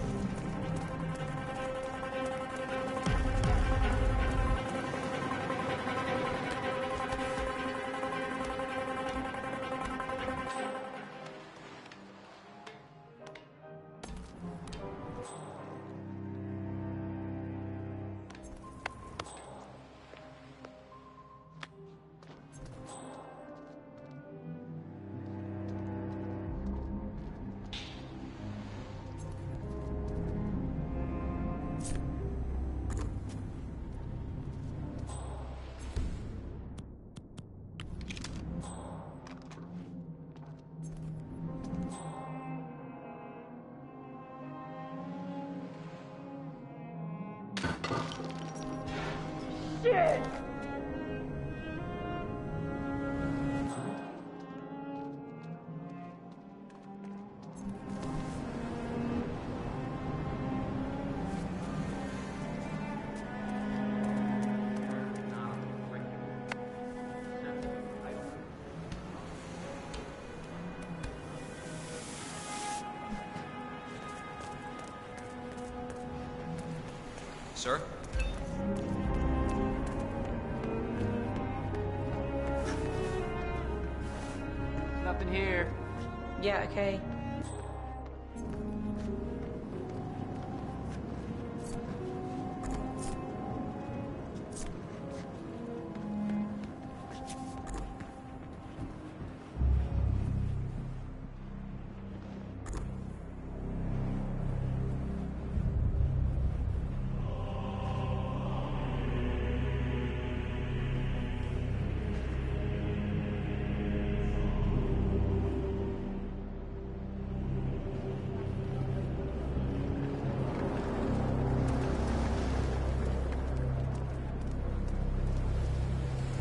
Shit! Sir? Nothing here. Yeah, okay.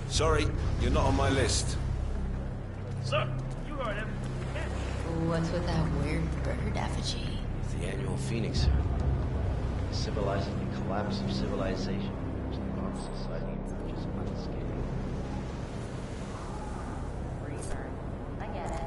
Sorry, you're not on my list. Sir, you heard him. What's with that weird bird effigy? It's the annual Phoenix ceremony. Symbolizing the collapse of civilization. Which the Ark Society emerges unscathed. I get it.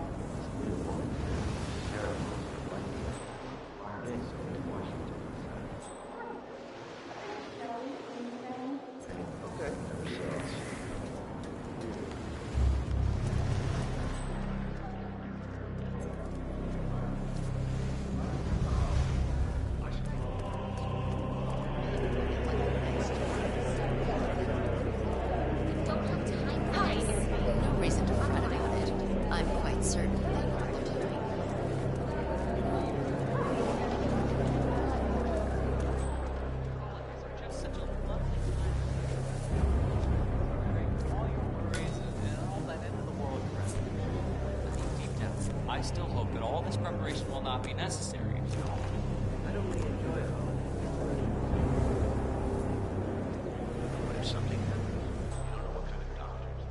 No reason to fret about it. I'm quite certain they know what they're doing. I still hope that all this preparation will not be necessary. I don't really enjoy it all. What if something happens? You don't know what kind of doctors.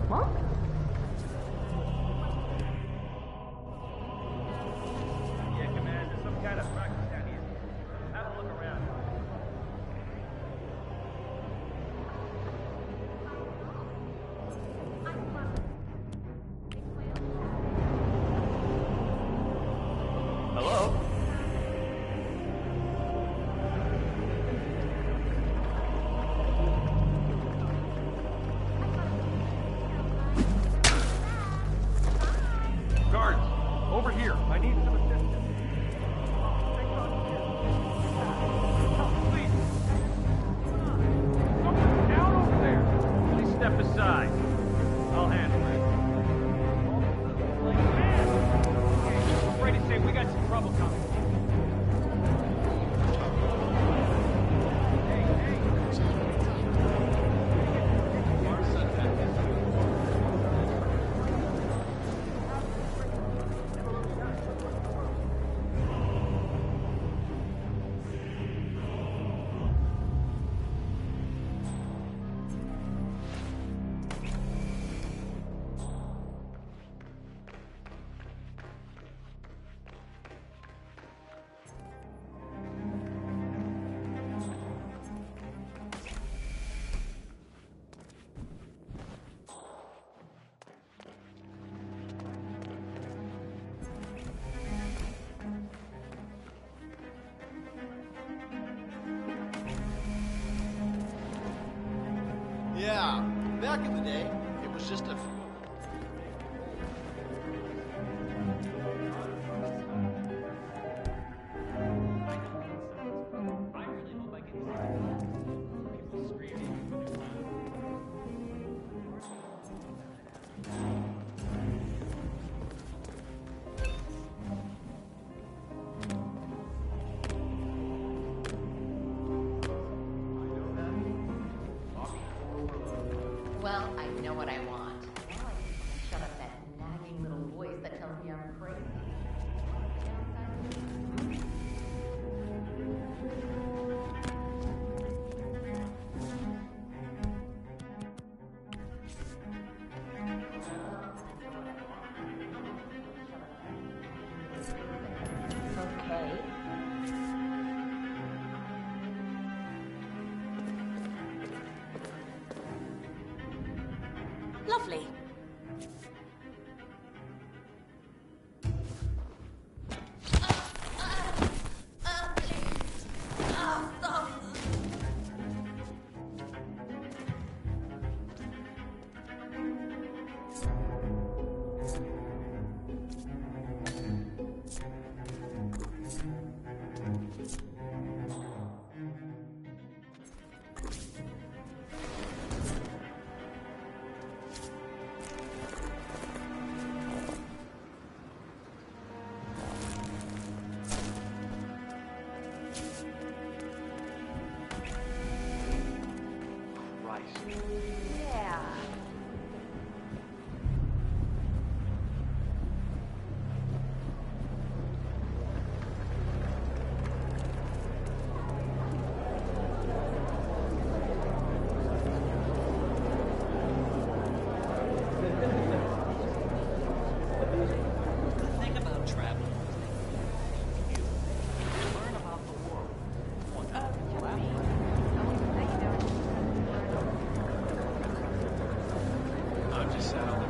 What? Yeah, Command, there's some kind of practice down here. Have a look around. Hello? Guards, over here. I need some assistance. Please. Someone's down over there. Please step aside. I'll handle it. Man! I'm afraid to say we got some trouble coming. Yeah, back in the day, it was just a few. what I want. Now I can shut up that nagging little voice that tells me I'm crazy. Okay. Lovely. Yeah. The thing about traveling, you learn about the world. I'm just sat on the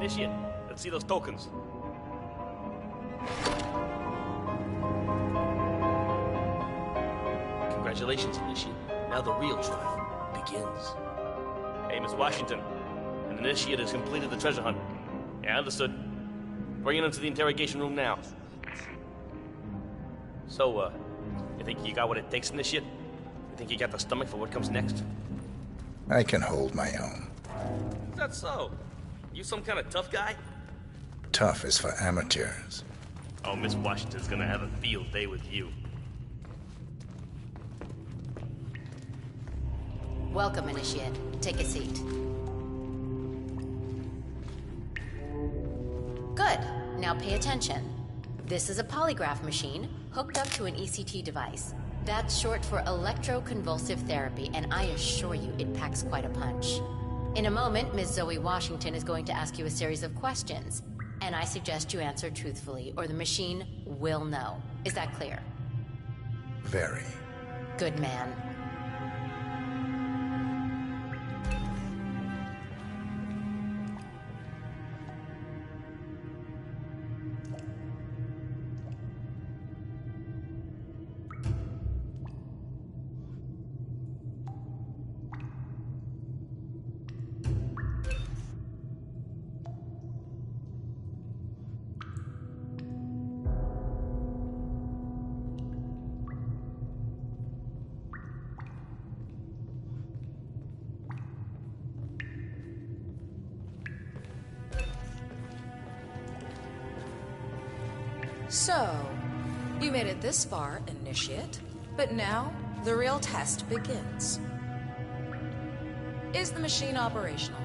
Initiate, let's see those tokens. Congratulations, Initiate. Now the real trial begins. Hey, Miss Washington. An Initiate has completed the treasure hunt. Yeah, understood. Bringing him to the interrogation room now. So, you think you got what it takes, Initiate? You think you got the stomach for what comes next? I can hold my own. Is that so? You some kind of tough guy? Tough is for amateurs. Oh, Miss Washington's gonna have a field day with you. Welcome, Initiate. Take a seat. Good. Now pay attention. This is a polygraph machine hooked up to an ECT device. That's short for electroconvulsive therapy, and I assure you it packs quite a punch. In a moment, Ms. Zoe Washington is going to ask you a series of questions, and I suggest you answer truthfully, or the machine will know. Is that clear? Very. Good man. So, you made it this far, Initiate, but now the real test begins. Is the machine operational?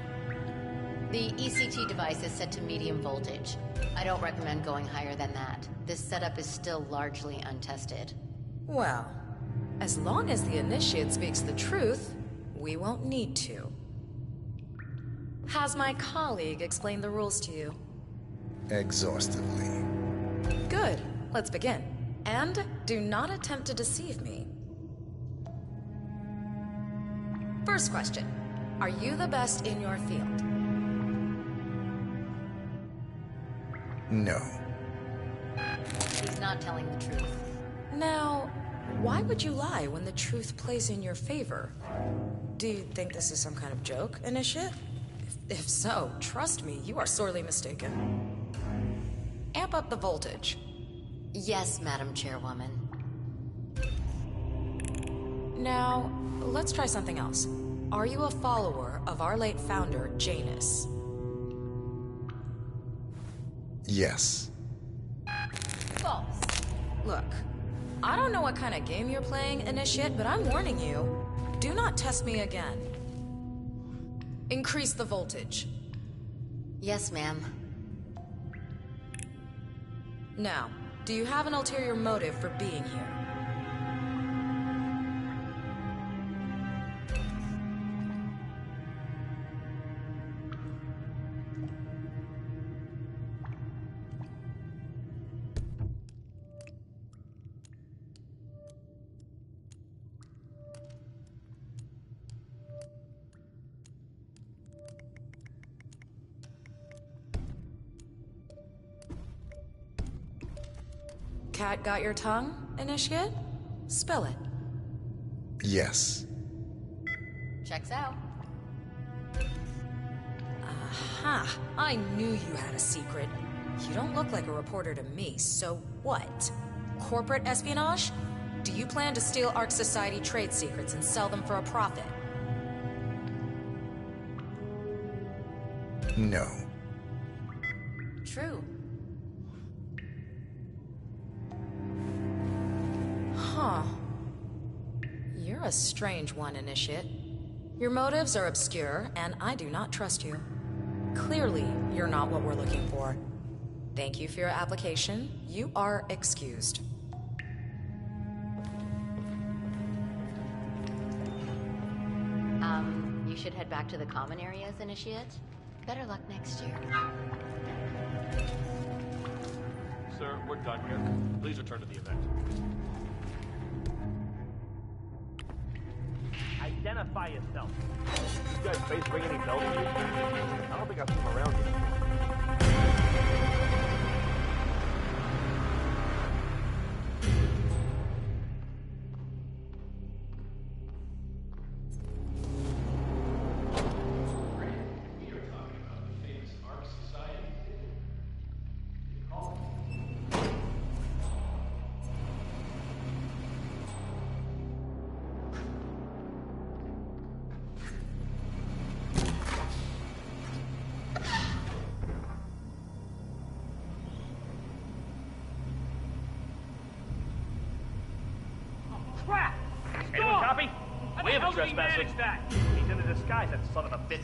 The ECT device is set to medium voltage. I don't recommend going higher than that. This setup is still largely untested. Well, as long as the Initiate speaks the truth, we won't need to. Has my colleague explained the rules to you? Exhaustively. Good. Let's begin. And do not attempt to deceive me. First question. Are you the best in your field? No. He's not telling the truth. Now, why would you lie when the truth plays in your favor? Do you think this is some kind of joke, Initiate? If so, trust me, you are sorely mistaken. amp up the voltage. Yes, Madam Chairwoman. Now, let's try something else. Are you a follower of our late founder, Janus? Yes. False. Look, I don't know what kind of game you're playing, Initiate, but I'm warning you. Do not test me again. Increase the voltage. Yes, ma'am. Now, do you have an ulterior motive for being here? Cat got your tongue, Initiate? Spill it. Yes. Checks out. Aha! I knew you had a secret. You don't look like a reporter to me, so what? Corporate espionage? Do you plan to steal Ark Society trade secrets and sell them for a profit? No. True. Huh. You're a strange one, Initiate. Your motives are obscure, and I do not trust you. Clearly, you're not what we're looking for. Thank you for your application. You are excused. You should head back to the common areas, Initiate. Better luck next year. Sir, we're done here. Please return to the event. Identify yourself. You guys face ring any bells to you? I don't think I've seen them around here. Crap! Anyone copy? How We the have a hell did he trespasser. manage that? He's in a disguise, that son of a bitch.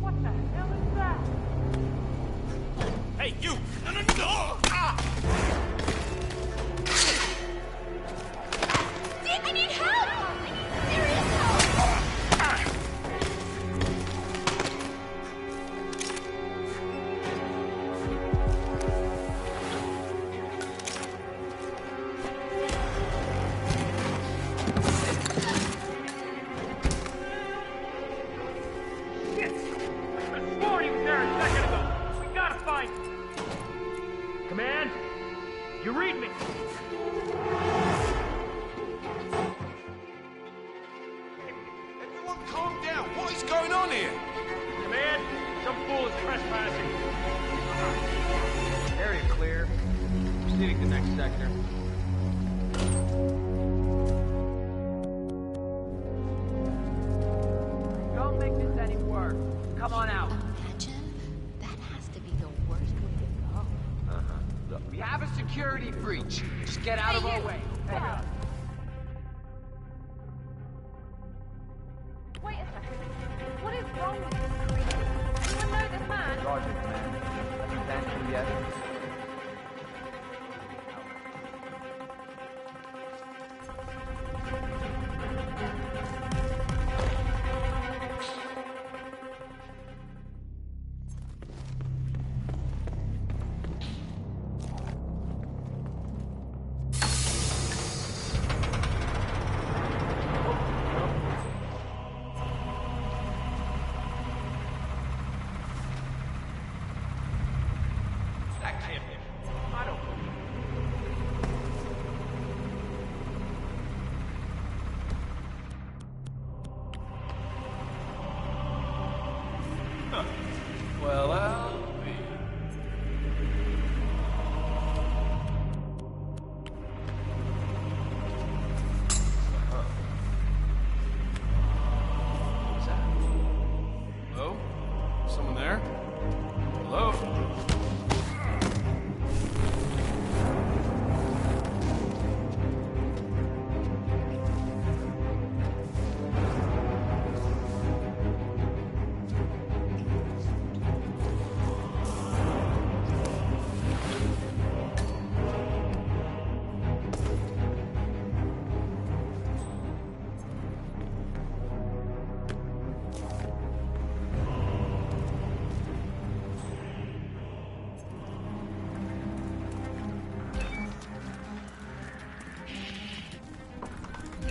What the hell is that? Hey, you! No, no, no! Ah! Dick, I need help! Serious help! Shit! I swore he was there a second ago! We gotta find him! Command? You read me? Everyone calm down. What is going on here? Command, some fool is trespassing. Area clear. Proceeding to next sector. Don't make this any worse. Come on out. Imagine? That has to be the worst way to go. Look, we have a security breach. Just get out of our way. Wait a second. What is wrong with you, creep? Anyone know this man? Roger, man. Attention yet?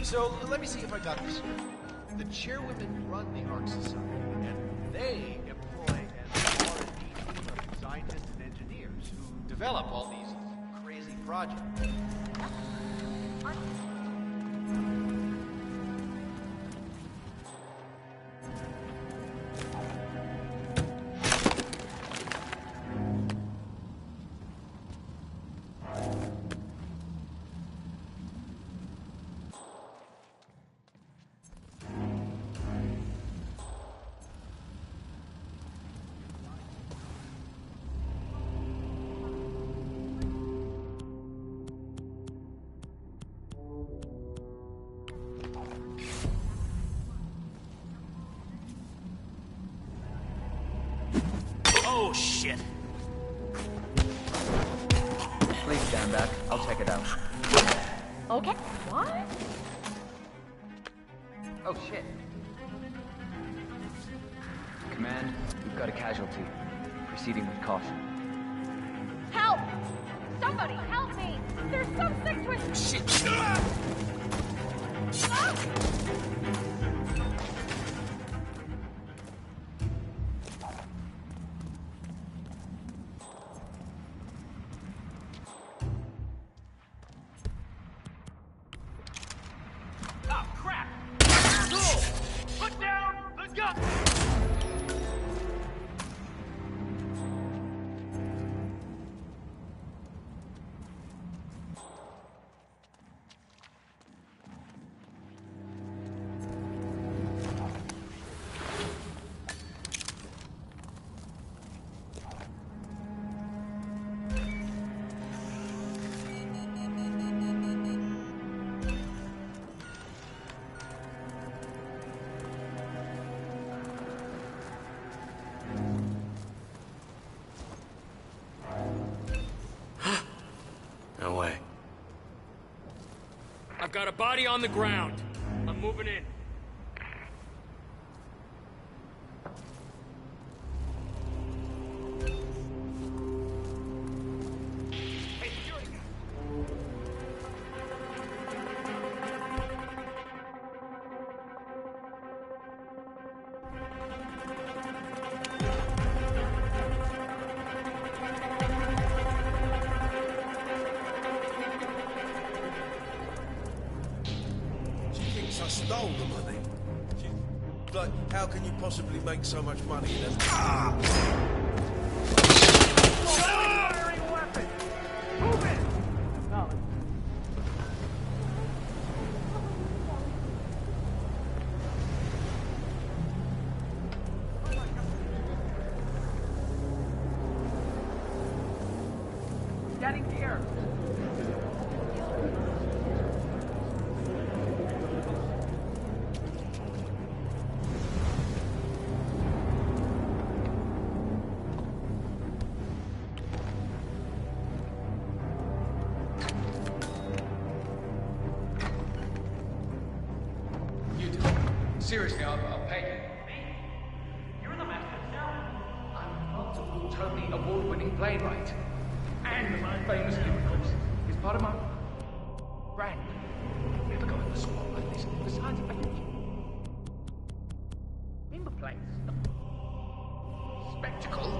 So, let me see if I got this here. The chairwomen run the Ark Society, and they employ an R&D team of scientists and engineers who develop all these crazy projects. Oh, shit. Please stand back. I'll check it out. Okay. What? Oh, shit. Command, we've got a casualty. Proceeding with caution. Help! Somebody help me! There's some sick twist. Shit. Oh, crap! Cool! Put down the gun! No way. I've got a body on the ground. I'm moving in. Hey, security guy. She thinks I stole the money. Like, how can you possibly make so much money? Firing weapon! Move it! Getting here. You do. Seriously, I'll pay you. You're the master of selling. I'm a multiple Tony award-winning playwright. And my famous miracles is part of my brand. Never go in the swamp like this. Besides, I think remember place. Spectacle.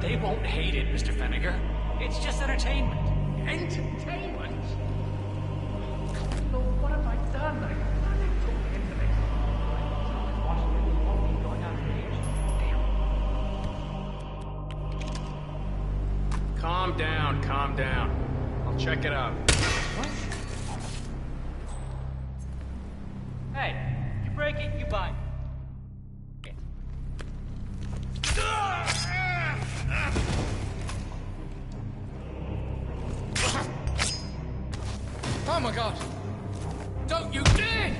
They won't hate it, Mr. Fenniger. It's just entertainment. Entertainment? Lord, what have I done? I didn't talk to him today. Going out of Calm down, calm down. I'll check it out. What? Hey, you break it, you buy it. Oh my god! Don't you dare!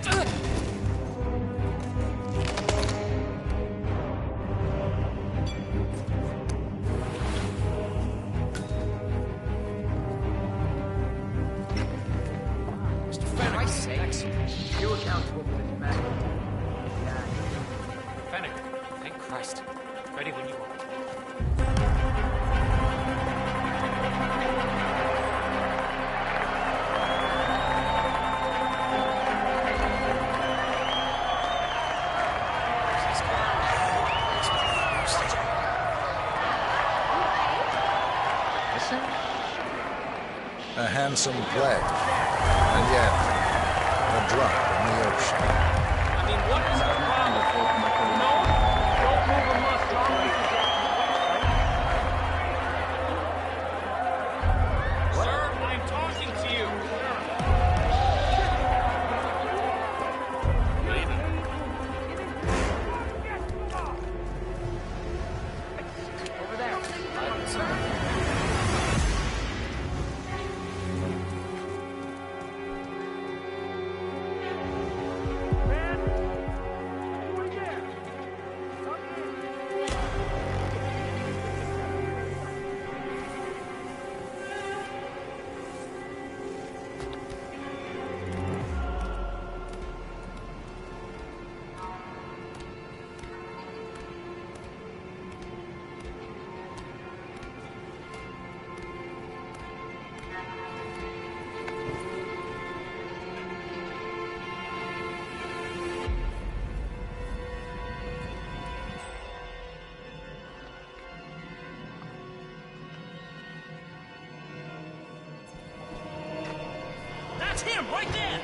Mr. Fennick, sakes. You accountable for this man? Fenniger, thank Christ. Ready when you are. handsome play. And yet, a drop in the ocean. I mean, what is the problem? No? Don't move a muscle. Sir, I'm talking to you. Over there. That's him, right there!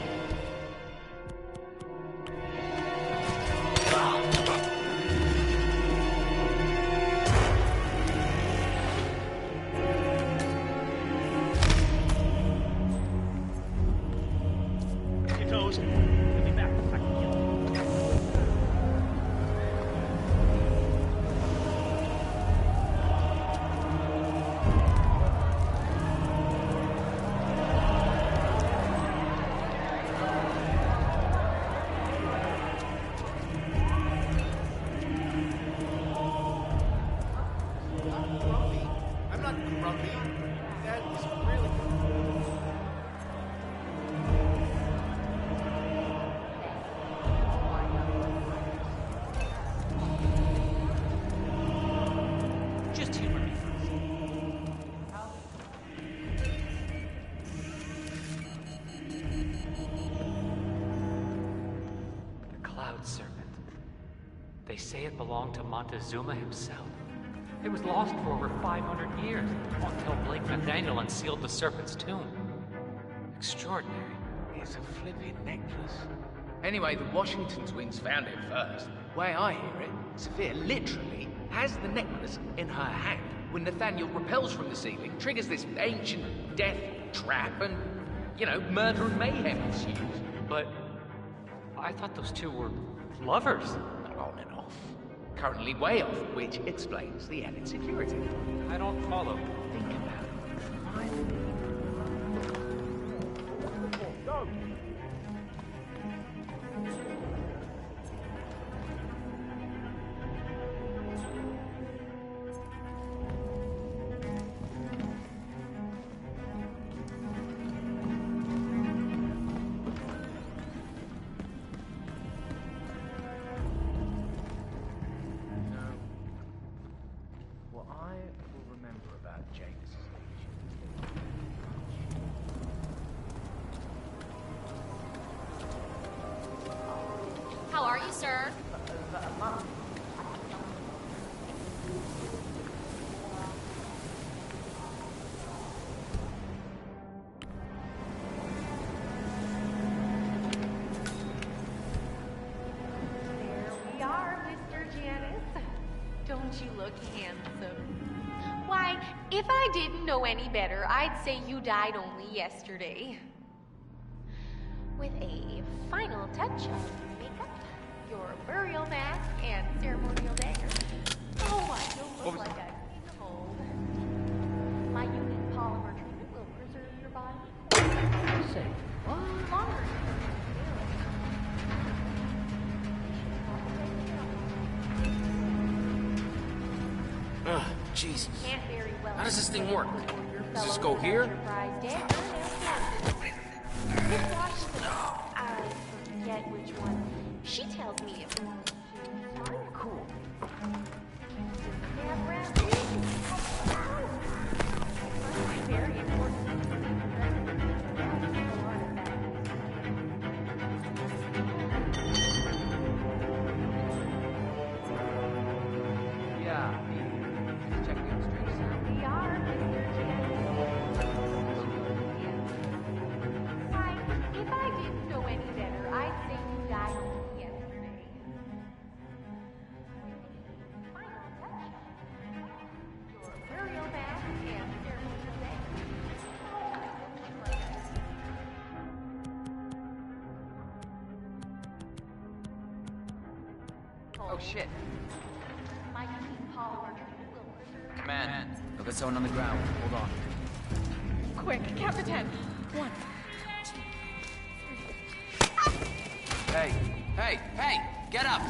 Your toes. Give me back. I can kill you. I'm not grumpy. That is really Just humor me first. The Cloud Serpent. They say it belonged to Montezuma himself. It was lost for over 500 years, until Blake Nathaniel unsealed the Serpent's tomb. Extraordinary. It's a flipping necklace. Anyway, the Washington twins found it first. Way I hear it, Sophia literally has the necklace in her hand when Nathaniel repels from the ceiling, triggers this ancient death trap, and, you know, murder and mayhem ensues. But I thought those two were lovers. On and off. Currently way off, which explains the added security. I don't follow. Think about it. What I will remember about Janus' How are you, sir? We are, Mr. Janus. Don't you look handsome? Why, if I didn't know any better, I'd say you died only yesterday. With a final touch of makeup, your burial mask, and ceremonial dagger. Oh, I don't look like I've seen them old. My unique polymer treatment will preserve your body. Say, what? Longer. Ugh, Jesus. Can't very well. How does this thing work? Does this go here? I forget which one. She tells me it was cool. Very important. Yeah, check the upstream sound. We are Mr. Janus. Oh, shit. Command. Look at someone on the ground. Hold on. Quick, count to 10. 1, 2, 3. Hey! Hey! Hey! Get up!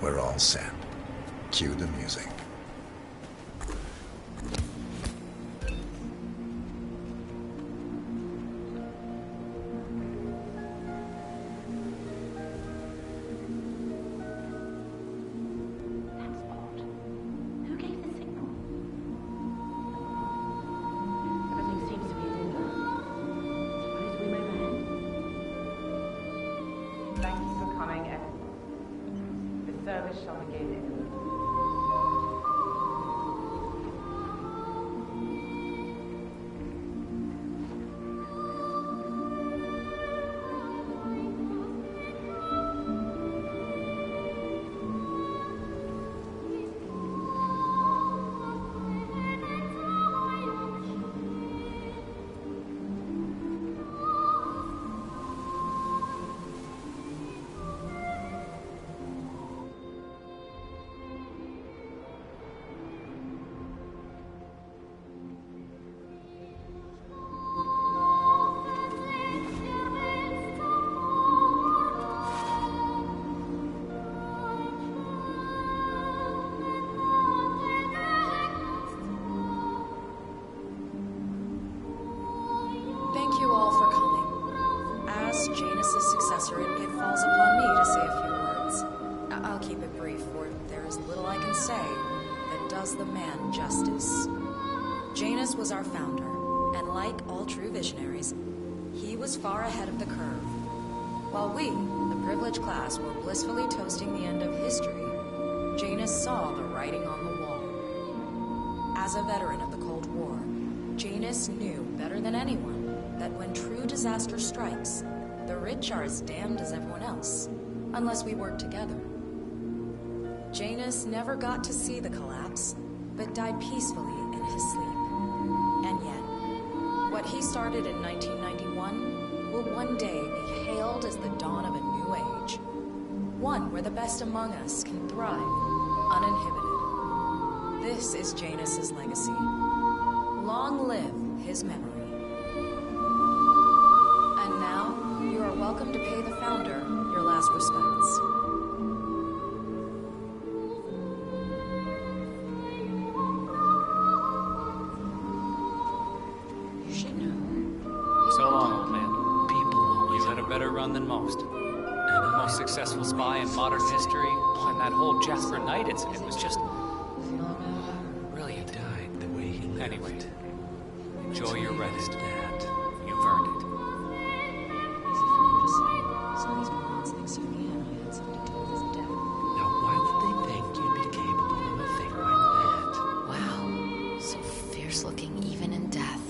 We're all set. Cue the music. Thank you all for coming. As Janus's successor, it falls upon me to say a few words. I'll keep it brief, for there is little I can say that does the man justice. Janus was our founder, and like all true visionaries, he was far ahead of the curve. While we, the privileged class, were blissfully toasting the end of history, Janus saw the writing on the wall. As a veteran of the Cold War, Janus knew better than anyone that when true disaster strikes, the rich are as damned as everyone else, unless we work together. Janus never got to see the collapse, but died peacefully in his sleep. And yet, what he started in 1991 will one day be hailed as the dawn of a new age. One where the best among us can thrive, uninhibited. This is Janus's legacy. Long live his memory. And now, you are welcome to pay the founder your last respects. So long, old man. You had a better run than most. The most successful spy in modern history, and that whole Jasper Knight incident was just brilliant. Died the way he lived. Anyway, enjoy your rest. You've earned it. Now, why would they think you'd be capable of a thing like that? Wow, so fierce-looking even in death.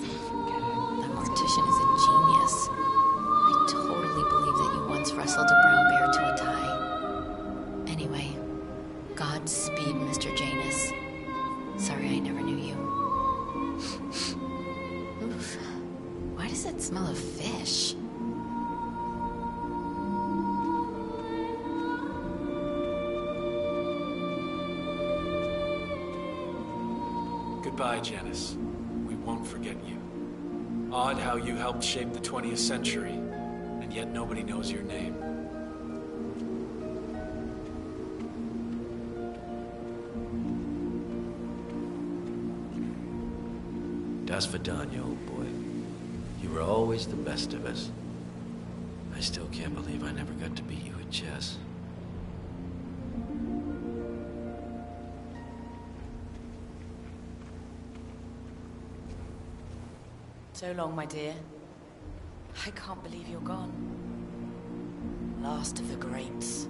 That mortician is a genius. I totally believe that you once wrestled a brown bear to a tie. Anyway, Godspeed, Mr. Janus. Sorry I never knew you. Oof. Why does it smell of fish? Goodbye, Janice. We won't forget you. Odd how you helped shape the 20th century, and yet nobody knows your name. Das Vidania, old boy. You were always the best of us. I still can't believe I never got to beat you at chess. So long, my dear. I can't believe you're gone. Last of the greats.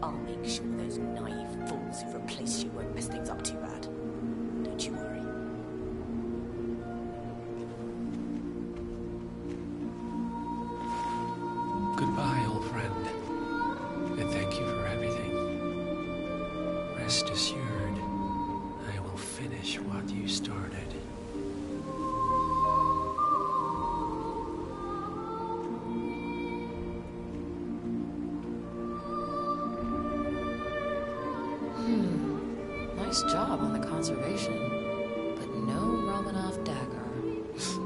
I'll make sure those naive fools who've replaced you won't mess things up too bad. Don't you worry. Goodbye, old friend. And thank you for everything. Rest assured, I will finish what you started. Nice job on the conservation, but no Romanov dagger.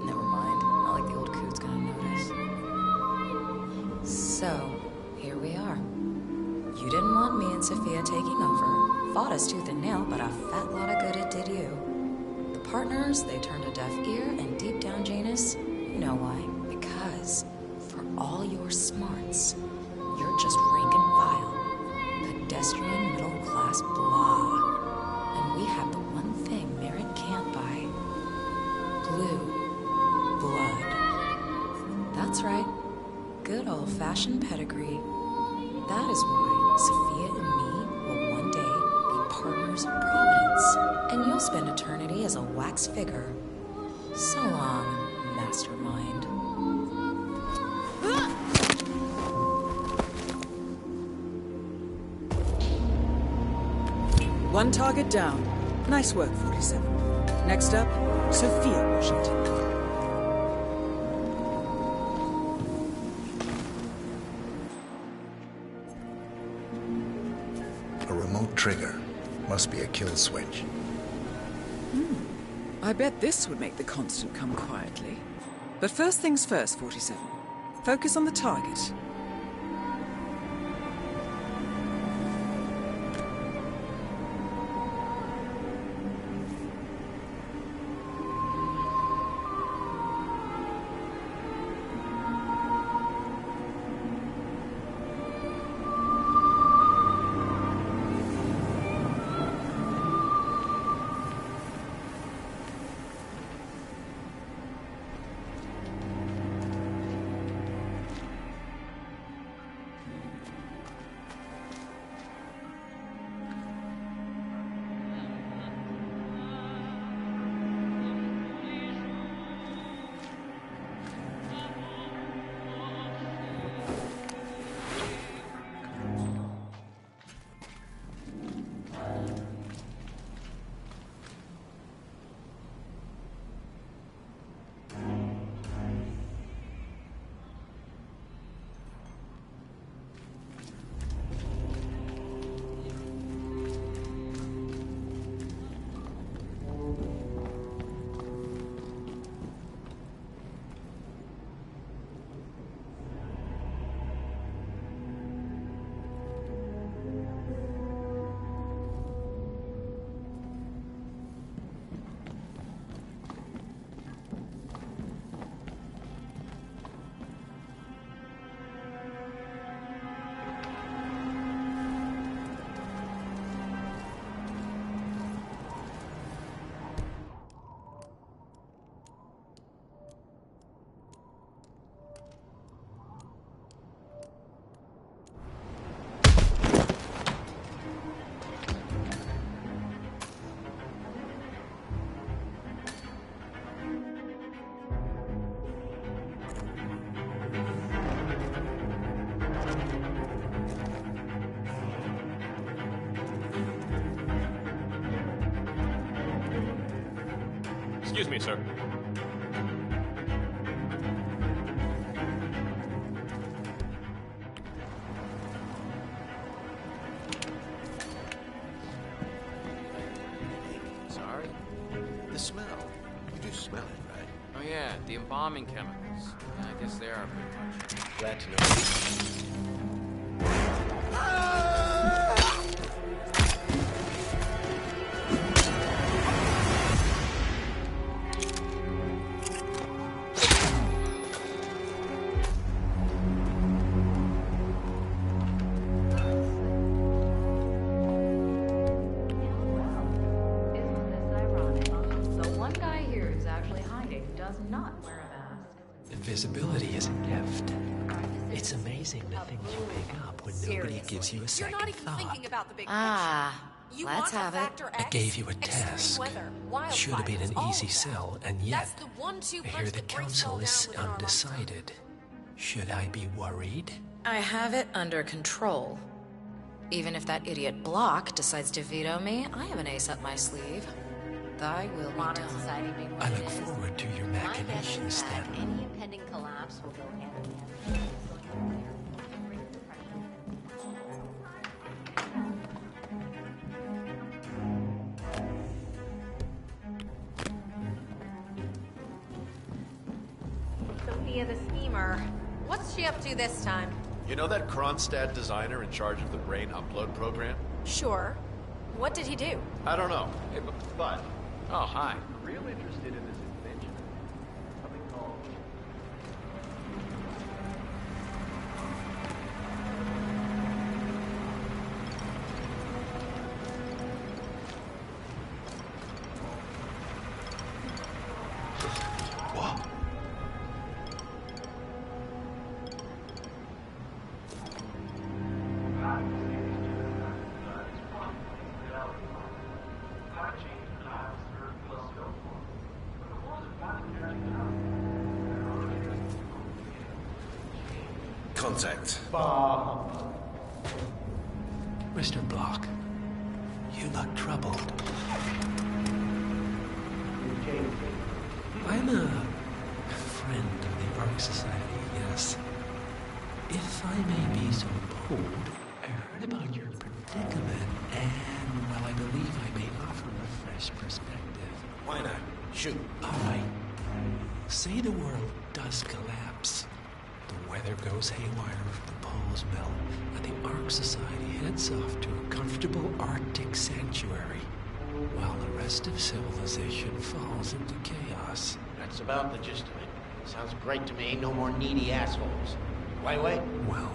Never mind, not like the old coot's gonna notice. So, here we are. You didn't want me and Sophia taking over. Fought us tooth and nail, but a fat lot of good it did you. The partners, they turned a deaf ear, and deep down, Janus, you know why. Because, for all your smarts, you're just rank and file. Pedestrian middle-class blah. And we have the one thing merit can't buy. Blue blood. That's right. Good old-fashioned pedigree. That is why Sophia and me will one day be partners in Providence. And you'll spend eternity as a wax figure. So long, mastermind. One target down. Nice work, 47. Next up, Sophia Washington. A remote trigger. Must be a kill switch. I bet this would make the Constant come quietly. But first things first, 47. Focus on the target. Excuse me, sir. Sorry? The smell. You do smell it, right? Oh yeah, the embalming chemicals. Yeah, I guess they are pretty much. Glad to know. Invisibility is a gift. It's amazing the things you pick up when nobody gives you a second thought. Let's have it. I gave you a task. Should have been an easy sell, and yet I hear the council is undecided. Should I be worried? I have it under control. Even if that idiot Block decides to veto me, I have an ace up my sleeve. Thy will be done. I look forward to your machinations then. Any impending collapse will go hand in hand. Sophia the schemer. What's she up to this time? You know that Kronstadt designer in charge of the brain upload program? Sure. What did he do? I don't know, but... Oh, hi. Real interested in this invention. Something called... What? Contact. Mr. Block, you look troubled. I'm a friend of the Ark Society, yes. If I may be so bold, I heard about your predicament, and, well, I believe I may offer a fresh perspective. Why not? Shoot. All right. Say the world does collapse. The weather goes haywire if the poles melt, and the Ark Society heads off to a comfortable Arctic sanctuary, while the rest of civilization falls into chaos. That's about the gist of it. Sounds great to me. No more needy assholes. Wait. Well,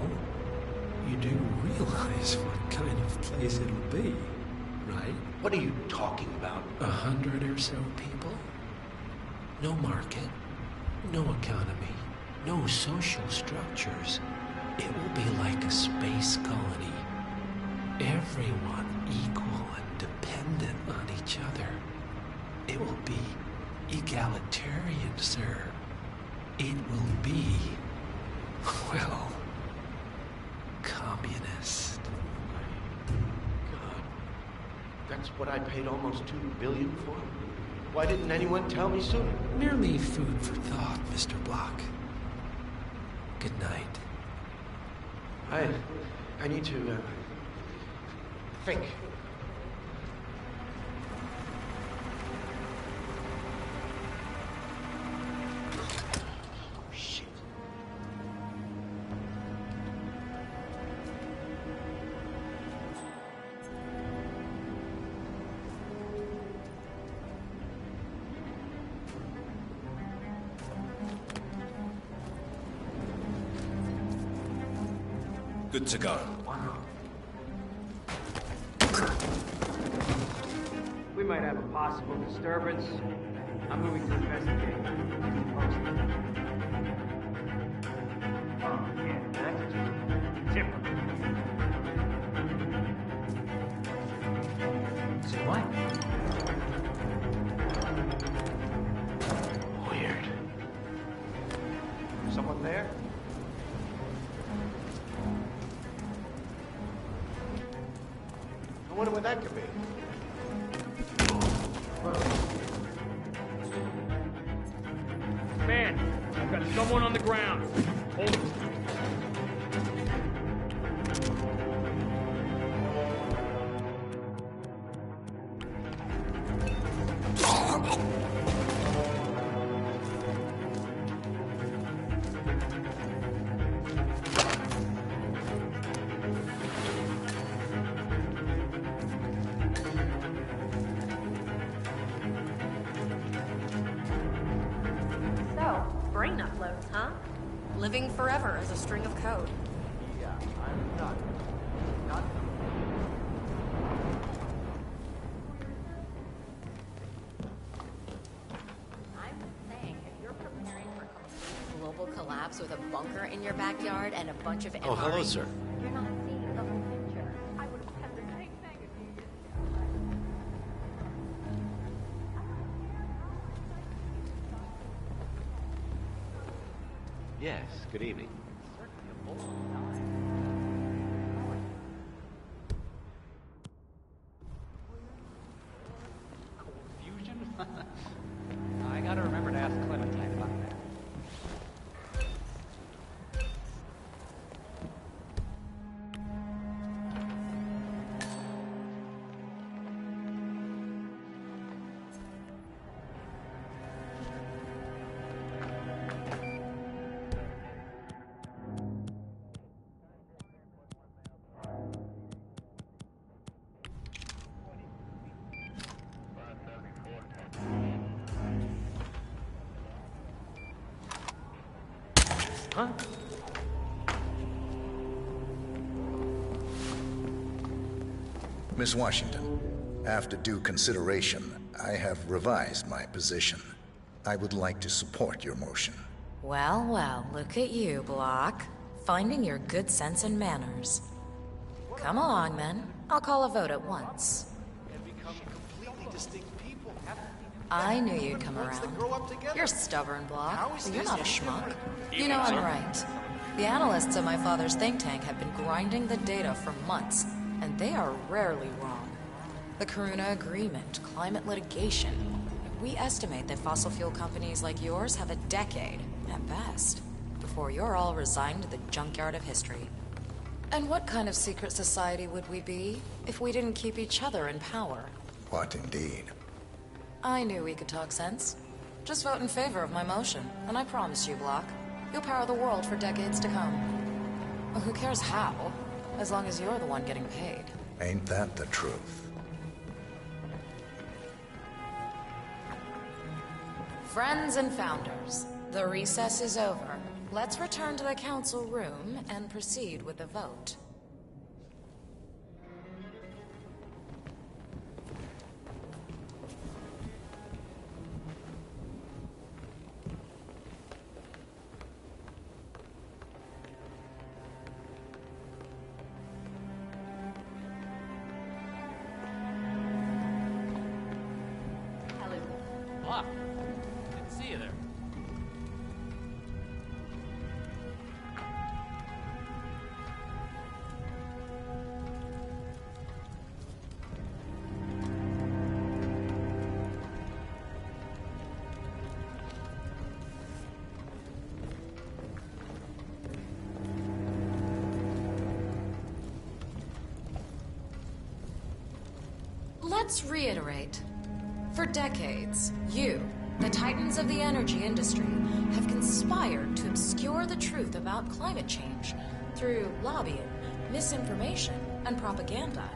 you do realize what kind of place it'll be, right? What are you talking about? 100 or so people? No market, no economy, no social structures. It will be like a space colony. Everyone equal and dependent on each other. It will be egalitarian, sir. It will be, well, communist. God, that's what I paid almost $2 billion for? Why didn't anyone tell me sooner? Merely food for thought, Mr. Block. Good night. I need to, think. Good to go. We might have a possible disturbance. I'm moving to investigate. Oh, yeah, that's just typical. Say what? Weird. Someone there? I wonder what that could be. Man, I've got someone on the ground. Hold it. living forever as a string of code. Yeah, I'm not. I'm just saying, if you're preparing for complete global collapse with a bunker in your backyard and a bunch of Oh, hello, MRE, sir. you're not seeing the whole picture. I would have said the same thing if you didn't. Yes, good evening. Fusion? I gotta remember to ask Clementine about that. Huh? Miss Washington, after due consideration, I have revised my position. I would like to support your motion. Well, well, look at you, Block. Finding your good sense and manners. Come along, then. I'll call a vote at once. Completely distinct people. I knew you'd come Ones that around. grow up together. You're stubborn, Block. How is But you're this not a any schmuck. different? You know I'm right. The analysts at my father's think tank have been grinding the data for months, and they are rarely wrong. The Karuna Agreement, climate litigation. We estimate that fossil fuel companies like yours have a decade, at best, before you're all resigned to the junkyard of history. And what kind of secret society would we be if we didn't keep each other in power? What indeed? I knew we could talk sense. Just vote in favor of my motion, and I promise you, Block, you'll power the world for decades to come. Well, who cares how, as long as you're the one getting paid. Ain't that the truth? Friends and founders, the recess is over. Let's return to the council room and proceed with the vote. Block. Didn't see you there. Let's reiterate. For decades, you, the titans of the energy industry, have conspired to obscure the truth about climate change through lobbying, misinformation, and propaganda.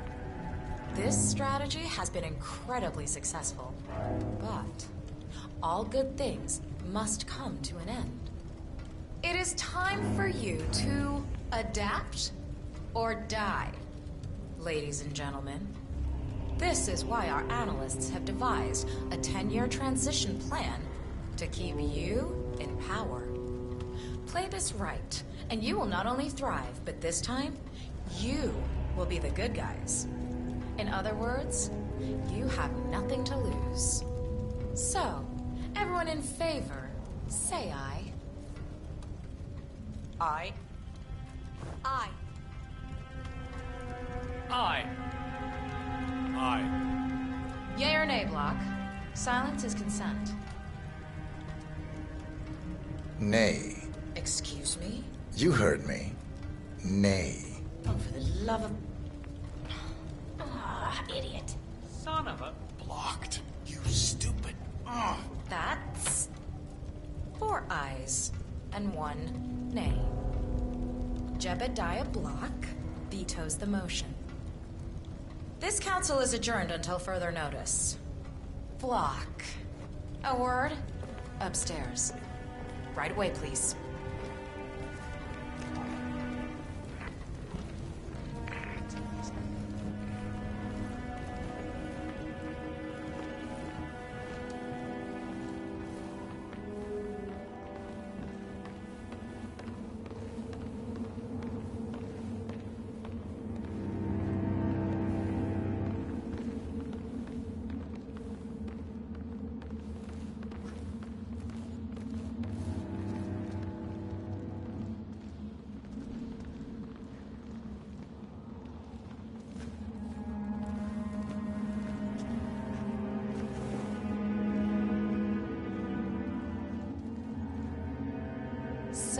This strategy has been incredibly successful, but all good things must come to an end. It is time for you to adapt or die, ladies and gentlemen. This is why our analysts have devised a 10-year transition plan to keep you in power. Play this right, and you will not only thrive, but this time, you will be the good guys. In other words, you have nothing to lose. So, everyone in favor, say aye. Aye. Aye. Aye. Aye. Yay or nay, Block? Silence is consent. Nay. Excuse me? You heard me. Nay. Oh, for the love of... Ah, idiot. Son of a... Blocked. You stupid. Ugh. That's... 4 ayes and 1 nay. Jebediah Block vetoes the motion. This council is adjourned until further notice. Block. A word? Upstairs. Right away, please.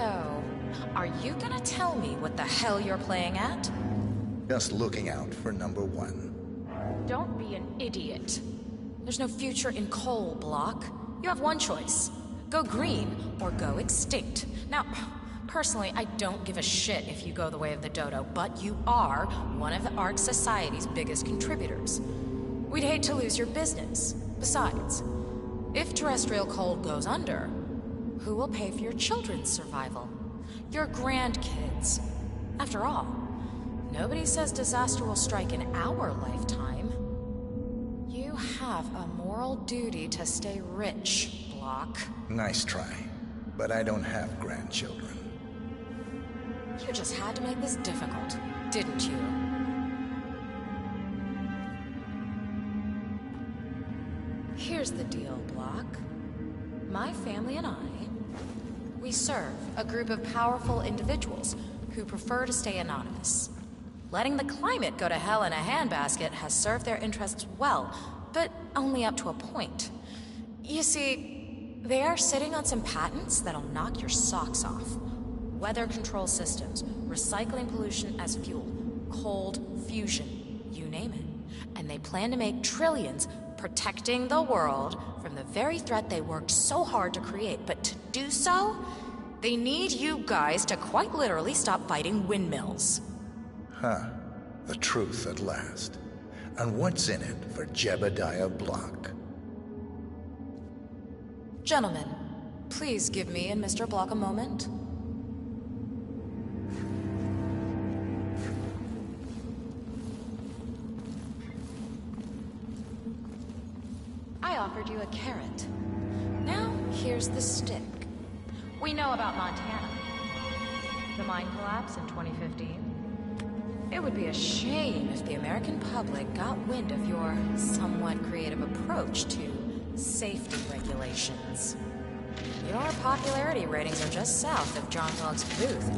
So, are you gonna tell me what the hell you're playing at? Just looking out for number one. Don't be an idiot. There's no future in coal, Block. You have one choice. Go green or go extinct. Now, personally, I don't give a shit if you go the way of the dodo, but you are one of the Ark Society's biggest contributors. We'd hate to lose your business. Besides, if terrestrial coal goes under, who will pay for your children's survival? Your grandkids. After all, nobody says disaster will strike in our lifetime. You have a moral duty to stay rich, Block. Nice try, but I don't have grandchildren. You just had to make this difficult, didn't you? Here's the deal, Block. My family and I, we serve a group of powerful individuals who prefer to stay anonymous. Letting the climate go to hell in a handbasket has served their interests well, but only up to a point. You see, they are sitting on some patents that'll knock your socks off. Weather control systems, recycling pollution as fuel, cold fusion, you name it. And they plan to make trillions protecting the world from the very threat they worked so hard to create. But to do so, they need you guys to quite literally stop fighting windmills. Huh. The truth at last. And what's in it for Jebediah Block? Gentlemen, please give me and Mr. Block a moment. I offered you a carrot. Now, here's the stick. We know about Montana. The mine collapse in 2015. It would be a shame if the American public got wind of your somewhat creative approach to safety regulations. Your popularity ratings are just south of John Wilkes Booth.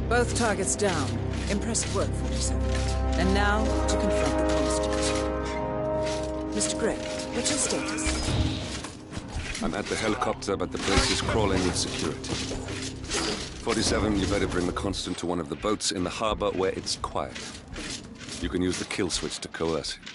Both targets down. Impressive work, 47. And now, to confront the constant. Mr. Gregg, what's your status? I'm at the helicopter, but the place is crawling with security. 47, you better bring the Constant to one of the boats in the harbor where it's quiet. You can use the kill switch to coerce it.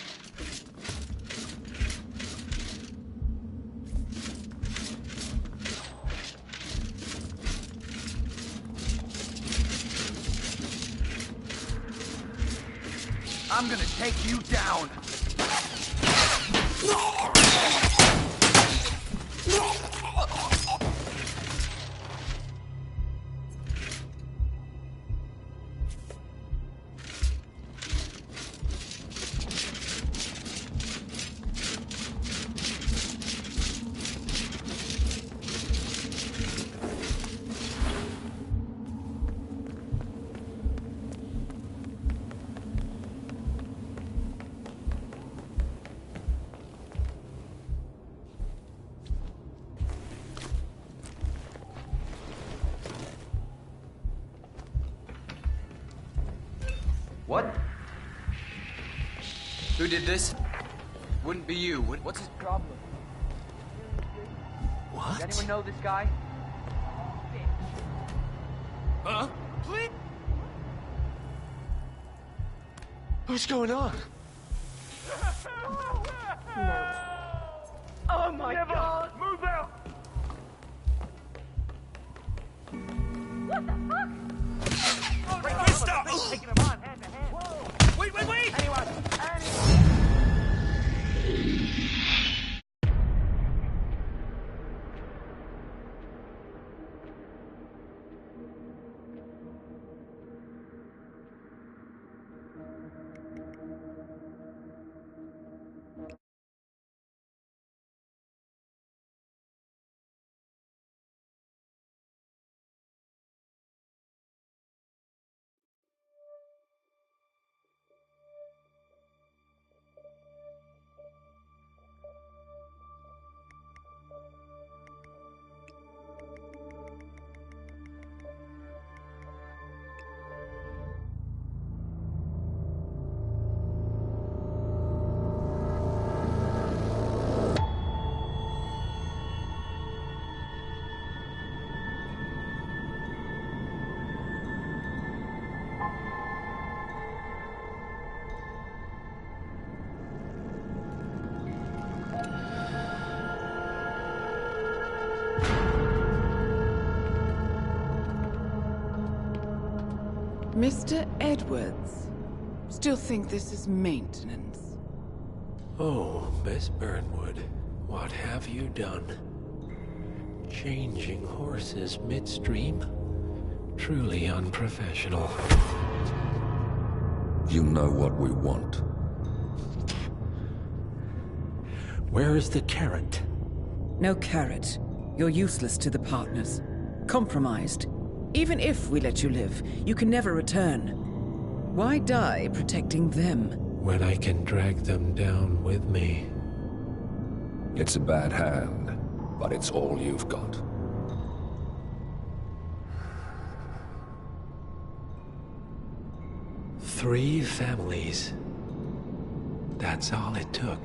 I'm gonna take you down! What? Who did this? Wouldn't be you. What's his problem? What? Does anyone know this guy? Huh? Please? What's going on? Oh my God! Move out! What the fuck? Stop! Taking him on hand to hand. Whoa. Wait! Anyone? Mr. Edwards. Still think this is maintenance? Oh, Miss Burnwood, what have you done? Changing horses midstream? Truly unprofessional. You know what we want. Where is the carrot? No carrot. You're useless to the partners. Compromised. Even if we let you live, you can never return. Why die protecting them? When I can drag them down with me. It's a bad hand, but it's all you've got. Three families. That's all it took.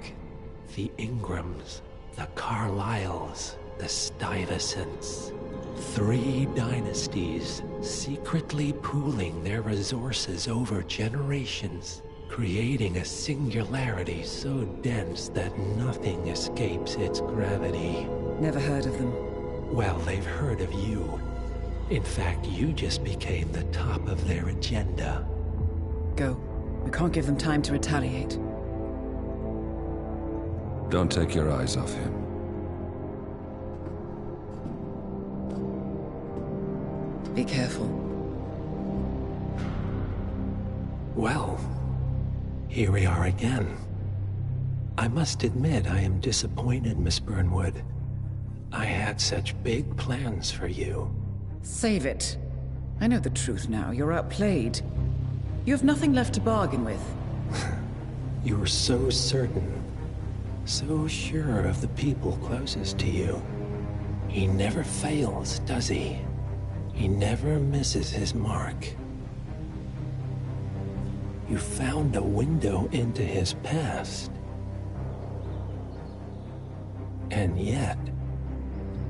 The Ingrams, the Carlyles, the Stuyvesants. 3 dynasties, secretly pooling their resources over generations, creating a singularity so dense that nothing escapes its gravity. Never heard of them. Well, they've heard of you. In fact, you just became the top of their agenda. Go. We can't give them time to retaliate. Don't take your eyes off him. Be careful. Well, here we are again. I must admit I am disappointed, Miss Burnwood. I had such big plans for you. Save it. I know the truth now. You're outplayed. You have nothing left to bargain with. You were so certain, so sure of the people closest to you. He never fails, does he? He never misses his mark. You found a window into his past. And yet,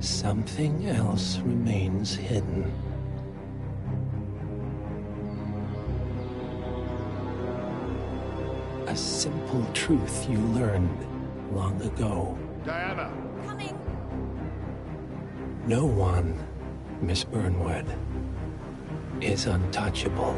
something else remains hidden. A simple truth you learned long ago. Diana! Coming! No one, Miss Burnwood, is untouchable.